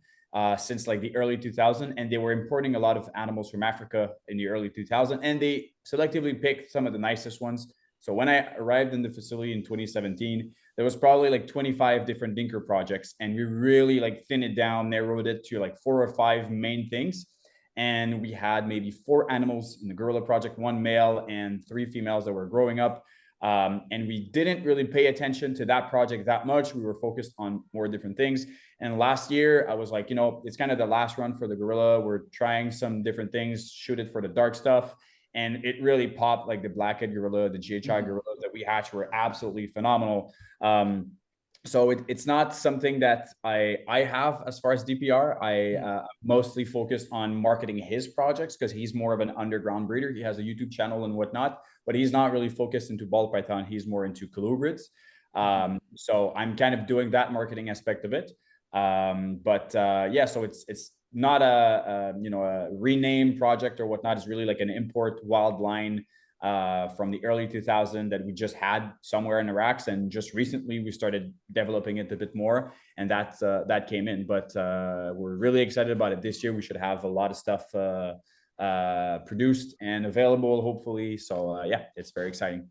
since like the early 2000s, and they were importing a lot of animals from Africa in the early 2000s, and they selectively picked some of the nicest ones. So when I arrived in the facility in 2017, there was probably like 25 different dinker projects, and we really like thinned it down, narrowed it to like 4 or 5 main things. And we had maybe 4 animals in the gorilla project, 1 male and 3 females that were growing up. And we didn't really pay attention to that project that much. We were focused on more different things. And last year, I was like, it's kind of the last run for the gorilla. We're trying some different things, shoot it for the dark stuff. And it really popped, like the blackhead gorilla, the GHI gorilla that we hatched were absolutely phenomenal. So it's not something that I have as far as DPR. I mostly focused on marketing his projects because he's more of an underground breeder. He has a YouTube channel and whatnot, but he's not really focused into ball python. He's more into colubrids. So I'm kind of doing that marketing aspect of it. Yeah, so it's not a renamed project or whatnot. It's really like an import wild line from the early 2000s that we just had somewhere in the racks, and just recently we started developing it a bit more, and that came in. But we're really excited about it this year. We should have a lot of stuff produced and available, hopefully. So yeah, it's very exciting.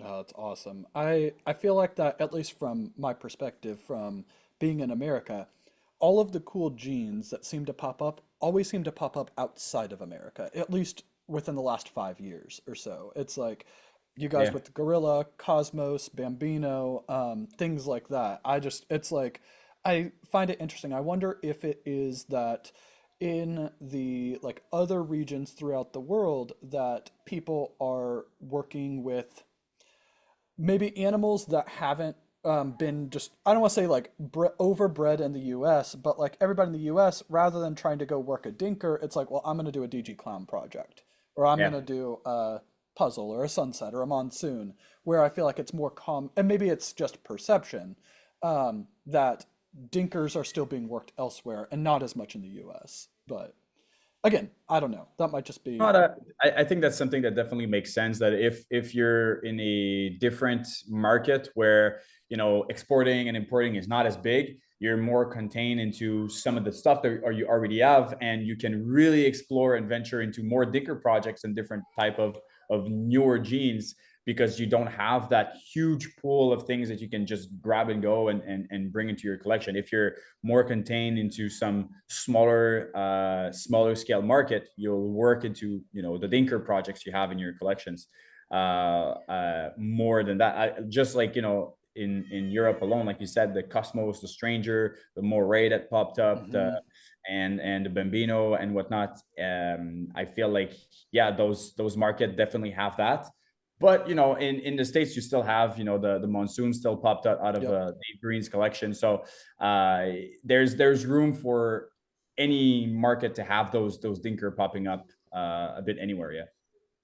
Oh, that's awesome. I feel like that, at least from my perspective, from being in America, all of the cool genes that seem to pop up always seem to pop up outside of America, at least within the last 5 years or so. It's like you guys Yeah. with the Gorilla, Cosmos, Bambino, things like that. It's like, I find it interesting. I wonder if it is that in the like other regions throughout the world that people are working with maybe animals that haven't been just, I don't want to say like overbred in the US, but like everybody in the US, rather than trying to go work a dinker, it's like, well, I'm going to do a DG clown project, or I'm going Yeah. to do a puzzle or a sunset or a monsoon, where I feel like it's more calm. And maybe it's just perception, that dinkers are still being worked elsewhere and not as much in the US. But again, I don't know. That might just be. Not I think that's something that definitely makes sense, that if you're in a different market where exporting and importing is not as big, you're more contained into some of the stuff that you already have, and you can really explore and venture into more dinker projects and different type of newer genes, because you don't have that huge pool of things that you can just grab and go and bring into your collection. If you're more contained into some smaller scale market, you'll work into the dinker projects you have in your collections more than that. Just like in Europe alone, like you said, the Cosmos, the Stranger, the Moray that popped up, Mhm. and the Bambino and whatnot. I feel like, yeah, those market definitely have that. But in the States, you still have the monsoon still popped out of Yep. Dave Green's collection. So there's room for any market to have those dinker popping up a bit anywhere. Yeah.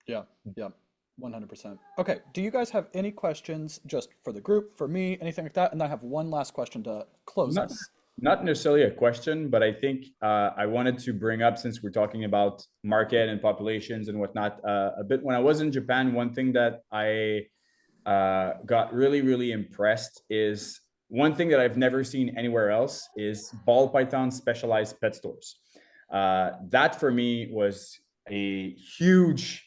Yeah, yeah, 100%. Okay, do you guys have any questions just for the group, for me, anything like that? And I have one last question to close Not us. not necessarily a question, but I think I wanted to bring up, since we're talking about market and populations and whatnot, a bit. When I was in Japan, one thing that I got really impressed is one thing that I've never seen anywhere else is ball python specialized pet stores. That for me was a huge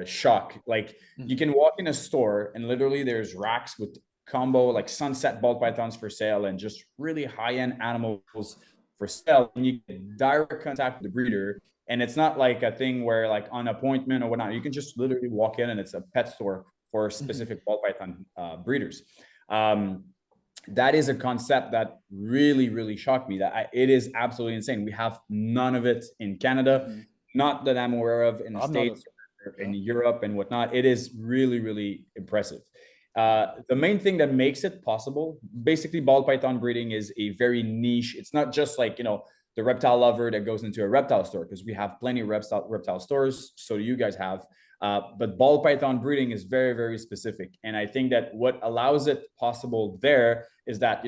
shock. Like, you Mhm. can walk in a store and literally there's racks with combo like sunset ball pythons for sale and just really high-end animals for sale, and you get direct contact with the breeder. And it's not like a thing where, like, on appointment or whatnot, you can just literally walk in and it's a pet store for Mhm. specific ball python breeders. That is a concept that really shocked me. It is absolutely insane. We have none of it in Canada, Mhm. not that I'm aware of in the I'm not a, States or in yeah. Europe and whatnot. It is really impressive. The main thing that makes it possible, basically, ball python breeding is a very niche. It's not just like the reptile lover that goes into a reptile store, because we have plenty of reptile stores. So do you guys have. But ball python breeding is very specific. And I think that what allows it possible there is that,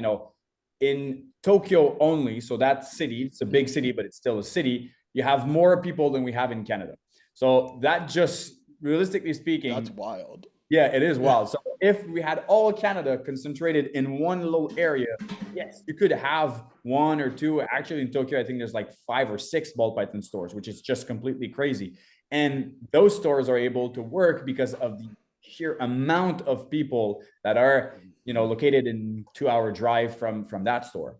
in Tokyo only, so that city, it's a big city, but it's still a city, you have more people than we have in Canada. So that, just realistically That's speaking, wild. yeah, it is Yeah. wild. So if we had all Canada concentrated in one little area, yes, you could have one or two. Actually, in Tokyo, I think there's like 5 or 6 ball python stores, which is just completely crazy. And those stores are able to work because of the sheer amount of people that are, located in 2-hour drive from that store.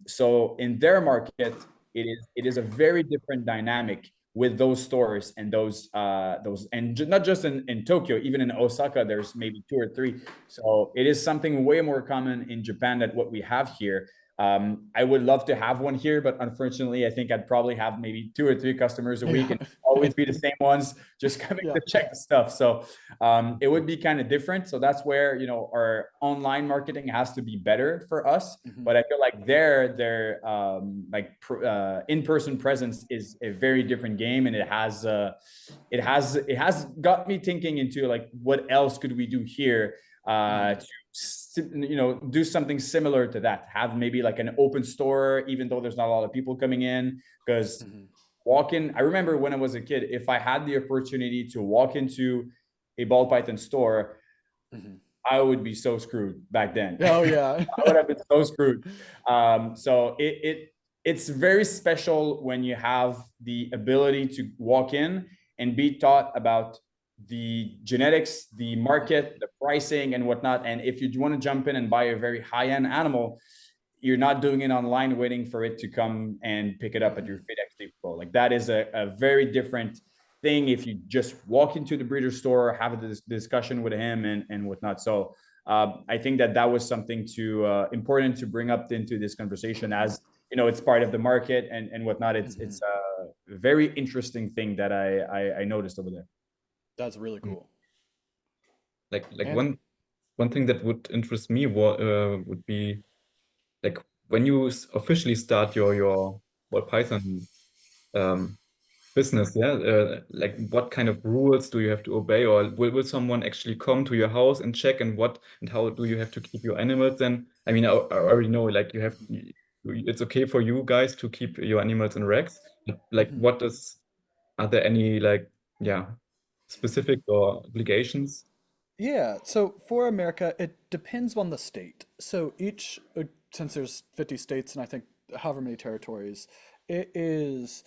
So in their market, it is a very different dynamic with those stores and not just in Tokyo, even in Osaka, there's maybe 2 or 3. So it is something way more common in Japan than what we have here. I would love to have one here, but unfortunately, I think I'd probably have maybe 2 or 3 customers a week, and always be the same ones just coming to check the stuff. So it would be kind of different. So that's where, you know, our online marketing has to be better for us. But I feel like their in-person presence is a very different game, and it has got me thinking into like, what else could we do here to, you know, do something similar to that, have maybe like an open store, even though there's not a lot of people coming in. Because I remember when I was a kid, if I had the opportunity to walk into a ball python store, I would be so screwed back then. Oh yeah. I would have been so screwed. So it's very special when you have the ability to walk in and be taught about the genetics, the market, the pricing, and whatnot. And if you want to jump in and buy a very high-end animal, you're not doing it online waiting for it to come and pick it up at your FedEx depot. Like, that is a very different thing if you just walk into the breeder store, have a discussion with him and whatnot. So I think that was something important to bring up into this conversation, as you know, it's part of the market and whatnot. It's a very interesting thing that I noticed over there. That's really cool. Like one thing that would interest me would be like, when you officially start your ball python business, like, what kind of rules do you have to obey, or will someone actually come to your house and check, and how do you have to keep your animals then? I mean, I already know, like, it's okay for you guys to keep your animals in racks, but like, are there any, like, specific or obligations? Yeah, so for America, it depends on the state. So since there's 50 states and I think however many territories, it is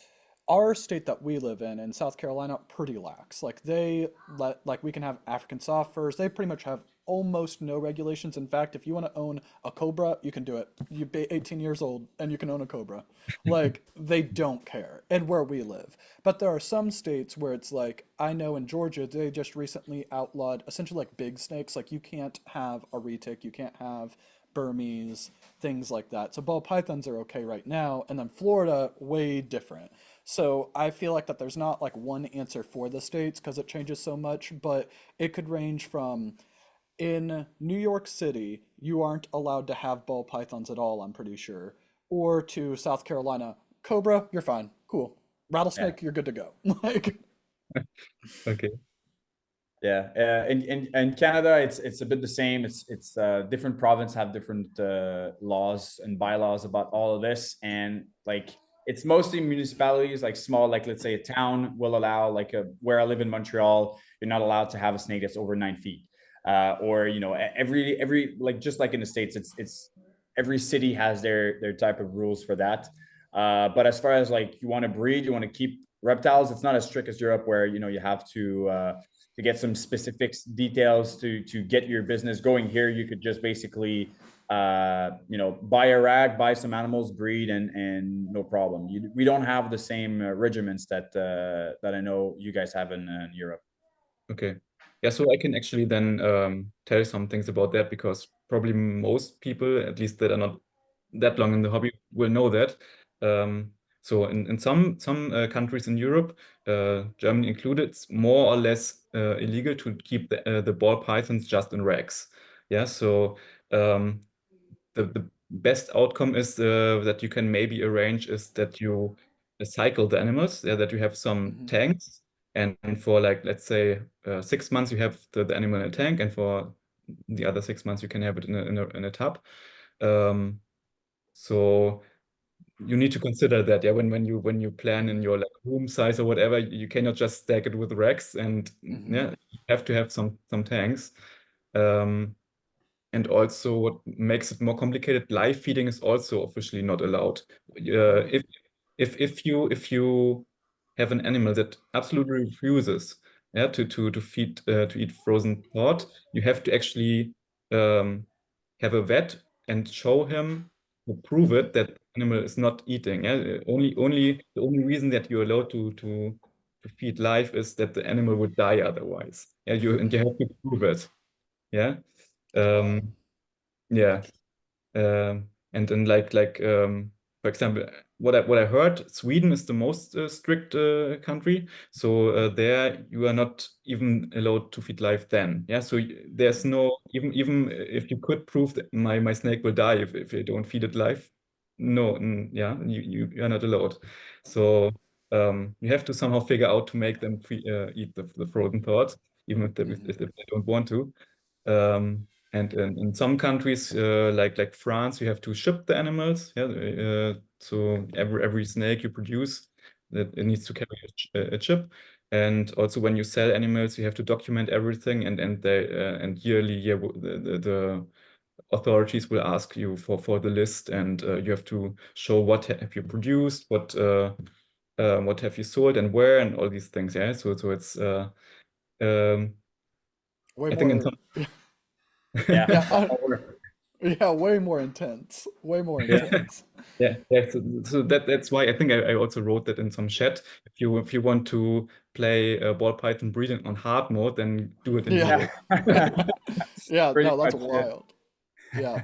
our state that we live in South Carolina, pretty lax. Like we can have African soft furs. They pretty much have almost no regulations. In fact, if you want to own a cobra, you can do it. You be 18 years old and you can own a cobra. Like, they don't care, and where we live. But there are some states where it's like, I know in Georgia, they just recently outlawed essentially like big snakes. Like, you can't have a retic, you can't have Burmese, things like that. So ball pythons are okay right now, and then Florida, way different. So I feel like that there's not like one answer for the states because it changes so much, but it could range from, in New York City, you aren't allowed to have ball pythons at all, I'm pretty sure. Or to South Carolina, cobra, you're fine. Cool. Rattlesnake, you're good to go. Like, Okay. Yeah, in Canada, it's a bit the same. It's different province have different laws and bylaws about all of this, and like, it's mostly municipalities, like small, like let's say a town will allow, like where I live in Montreal, you're not allowed to have a snake that's over 9 feet, or you know, every like, just like in the States, it's every city has their type of rules for that. But as far as like, you want to breed, you want to keep reptiles, it's not as strict as Europe, where you know, you have to get some specifics details to get your business going. Here you could just basically you know, buy a rack, buy some animals, breed, and no problem. We don't have the same regiments that I know you guys have in Europe. Okay. Yeah, so I can actually then tell some things about that, because probably most people, at least that are not that long in the hobby, will know that. So in some countries in Europe, Germany included, it's more or less illegal to keep the ball pythons just in racks. Yeah, so the best outcome is that you can maybe arrange is that you cycle the animals, that you have some tanks, and for, like, let's say 6 months you have the animal in a tank, and for the other 6 months you can have it in a tub. So you need to consider that, when you plan in your, like, room size or whatever, you cannot just stack it with racks, and you have to have some tanks. And also, what makes it more complicated, live feeding is also officially not allowed. If you have an animal that absolutely refuses, to feed to eat frozen thawed, you have to actually have a vet and show him prove it that the animal is not eating. Yeah, the only reason that you're allowed to feed live is that the animal would die otherwise. Yeah, you have to prove it. Yeah, um, yeah. And then for example, what I heard, Sweden is the most strict country. So there you are not even allowed to feed live then. Yeah. So there's no, even if you could prove that my snake will die if you don't feed it live, no, yeah, you are not allowed. So you have to somehow figure out to make them eat the frozen thawed, even if they don't want to. And in some countries, like France, you have to ship the animals. Yeah, so every snake you produce, that it needs to carry a chip. And also, when you sell animals, you have to document everything, and yearly, the authorities will ask you for the list, and you have to show what have you produced, what have you sold, and where, and all these things. Yeah, so it's Way I think in more, some Yeah. yeah, yeah, way more intense. Way more yeah. intense. Yeah. So that's why I think I also wrote that in some chat. If you want to play ball python breeding on hard mode, then do it in Yeah. Europe. Yeah, Pretty no, that's much, yeah. wild. Yeah.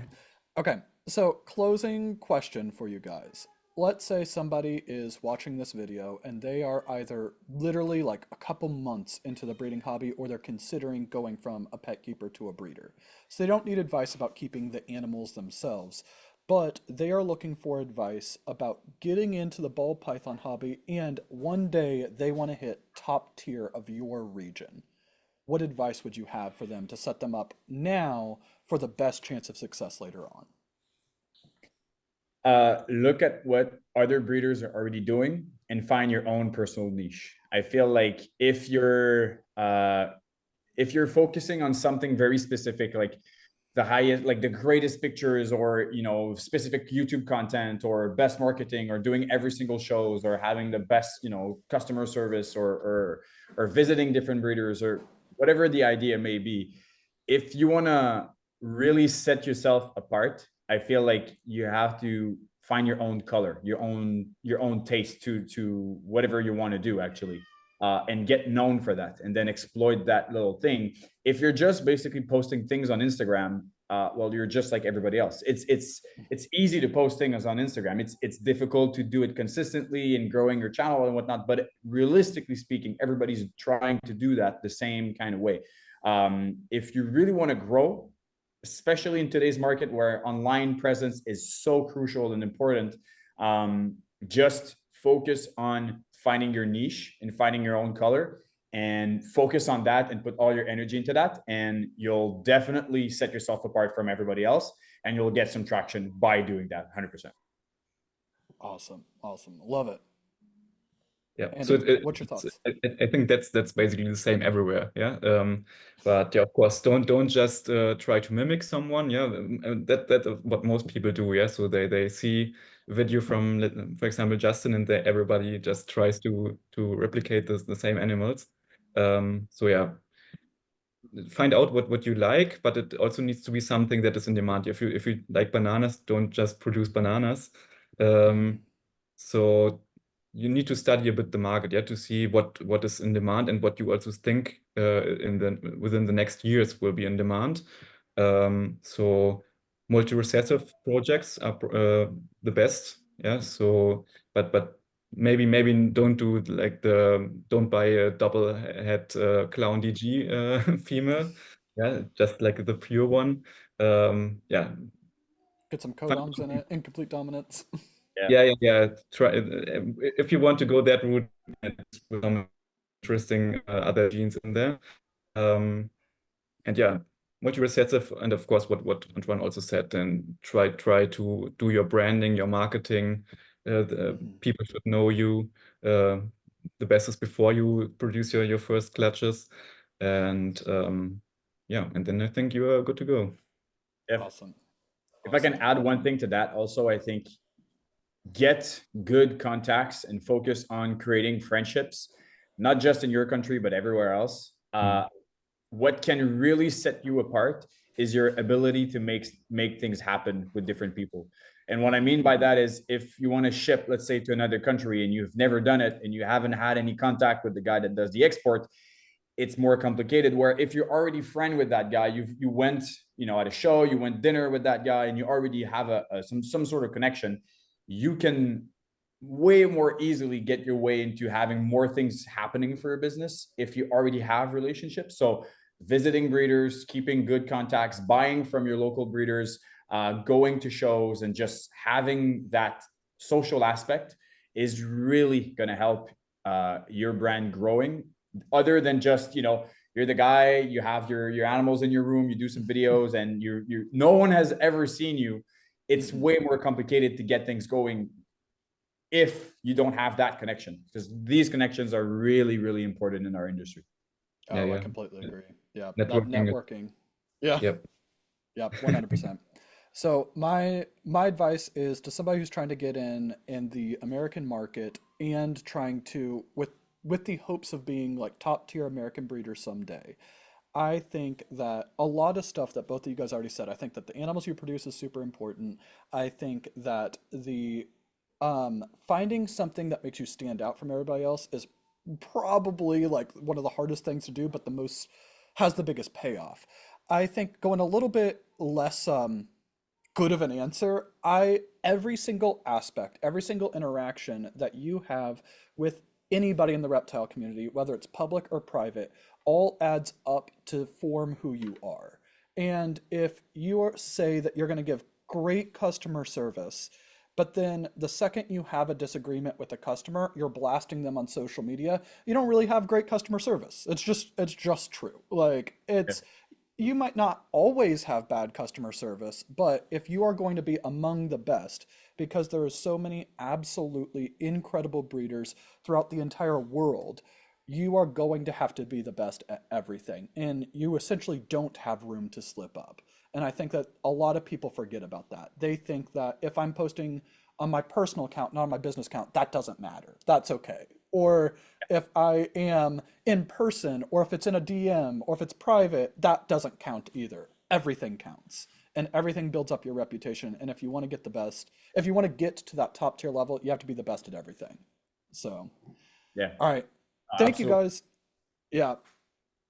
Okay, so closing question for you guys. Let's say somebody is watching this video and they are either literally like a couple months into the breeding hobby or they're considering going from a pet keeper to a breeder. So they don't need advice about keeping the animals themselves, but they are looking for advice about getting into the ball python hobby and one day they want to hit top tier of your region. What advice would you have for them to set them up now for the best chance of success later on? Look at what other breeders are already doing and find your own personal niche. I feel like if you're focusing on something very specific, like the highest, like the greatest pictures, or specific YouTube content, or best marketing, or doing every single shows, or having the best customer service, or visiting different breeders, or whatever the idea may be, if you want to really set yourself apart, I feel like you have to find your own color, your own taste to whatever you want to do, actually. And get known for that, and then exploit that little thing. If you're just basically posting things on Instagram, well, you're just like everybody else. It's easy to post things on Instagram. It's difficult to do it consistently and growing your channel and whatnot. But realistically speaking, everybody's trying to do that the same kind of way. If you really want to grow, especially in today's market where online presence is so crucial and important, just focus on finding your niche and finding your own color, and focus on that and put all your energy into that, and you'll definitely set yourself apart from everybody else, and you'll get some traction by doing that 100%. Awesome. Awesome. Love it. Yeah. Andy, So what's your thoughts? I think that's basically the same everywhere. Yeah. But yeah, of course, don't just try to mimic someone. Yeah. That's what most people do. Yeah. So they see a video from, for example, Justin, and everybody just tries to replicate the same animals. So yeah, find out what you like, but it also needs to be something that is in demand. If you like bananas, don't just produce bananas. So you need to study a bit the market, yeah, to see what is in demand and what you also think within the next years will be in demand. So multi-recessive projects are the best, yeah. So but maybe don't buy a double head clown DG female, yeah, just like the pure one. Yeah, Get some codoms in it, incomplete dominance. yeah. Try if you want to go that route, with some interesting other genes in there. And yeah, multi-recessive, and of course, what Antoine also said, then try to do your branding, your marketing. People should know you. The best is before you produce your first clutches, and yeah, and then I think you are good to go. Awesome. If I can add one thing to that also, I think get good contacts and focus on creating friendships, not just in your country, but everywhere else. What can really set you apart is your ability to make things happen with different people. And what I mean by that is, if you want to ship, let's say, to another country and you've never done it and you haven't had any contact with the guy that does the export, it's more complicated. Where if you're already friend with that guy, you went, at a show, you went dinner with that guy, and you already have some sort of connection, you can way more easily get your way into having more things happening for your business if you already have relationships. So visiting breeders, keeping good contacts, buying from your local breeders, going to shows, and just having that social aspect is really going to help your brand growing. Other than just, you're the guy, you have your animals in your room, you do some videos, and you no one has ever seen you. It's way more complicated to get things going if you don't have that connection, because these connections are really, really important in our industry. Oh, I completely agree. Yeah. Networking. Yeah. Yep. Yeah, 100%. So my advice is to somebody who's trying to get in the American market and trying to, with the hopes of being like top tier American breeders someday. I think that a lot of stuff that both of you guys already said, I think that the animals you produce is super important. I think that the finding something that makes you stand out from everybody else is probably like one of the hardest things to do, but has the biggest payoff. I think going a little bit less good of an answer, every single aspect, every single interaction that you have with anybody in the reptile community, whether it's public or private, all adds up to form who you are. And if you say that you're going to give great customer service, but then the second you have a disagreement with a customer, you're blasting them on social media, you don't really have great customer service. It's just true. Like you might not always have bad customer service, but if you are going to be among the best, because there are so many absolutely incredible breeders throughout the entire world, you are going to have to be the best at everything. And you essentially don't have room to slip up. And I think that a lot of people forget about that. They think that if I'm posting on my personal account, not on my business account, that doesn't matter. That's okay. Or if I am in person, or if it's in a DM, or if it's private, that doesn't count either. Everything counts. And everything builds up your reputation. And if you want to get the best, if you want to get to that top tier level, you have to be the best at everything. So, yeah. All right. Thank you guys. Yeah.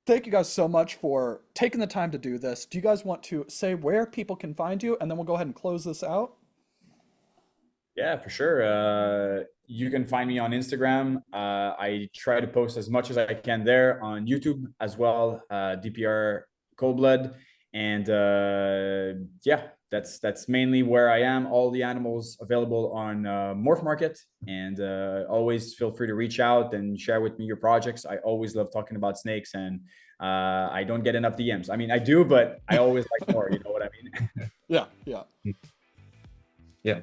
Thank you guys so much for taking the time to do this. Do you guys want to say where people can find you? And then we'll go ahead and close this out. Yeah, for sure. You can find me on Instagram. I try to post as much as I can there, on YouTube as well, DPR Coldblood. And yeah, that's mainly where I am. All the animals available on Morph Market, and always feel free to reach out and share with me your projects. I always love talking about snakes, and I don't get enough DMs. I mean, I do, but I always like more. You know what I mean? Yeah.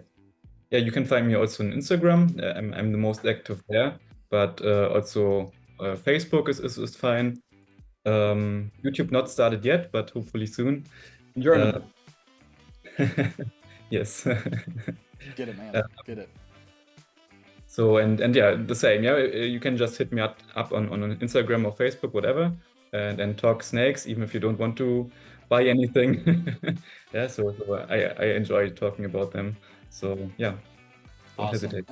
You can find me also on Instagram. I'm the most active there, but also Facebook is fine. YouTube not started yet, but hopefully soon. German. Yes. Get it, man. Get it. So and yeah, the same. Yeah, you can just hit me up on Instagram or Facebook, whatever, and talk snakes, even if you don't want to buy anything. Yeah. So I enjoy talking about them. So yeah, don't hesitate.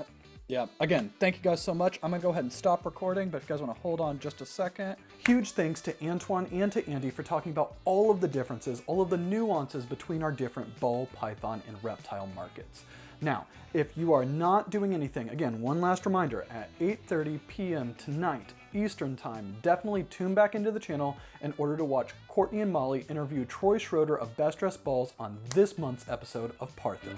Yeah, again, thank you guys so much. I'm gonna go ahead and stop recording, but if you guys wanna hold on just a second. Huge thanks to Antoine and to Andy for talking about all of the differences, all of the nuances between our different ball, python, and reptile markets. Now, if you are not doing anything, again, one last reminder, at 8:30 p.m. tonight, Eastern Time, definitely tune back into the channel in order to watch Courtney and Molly interview Troy Schroeder of Best Dressed Balls on this month's episode of Partha.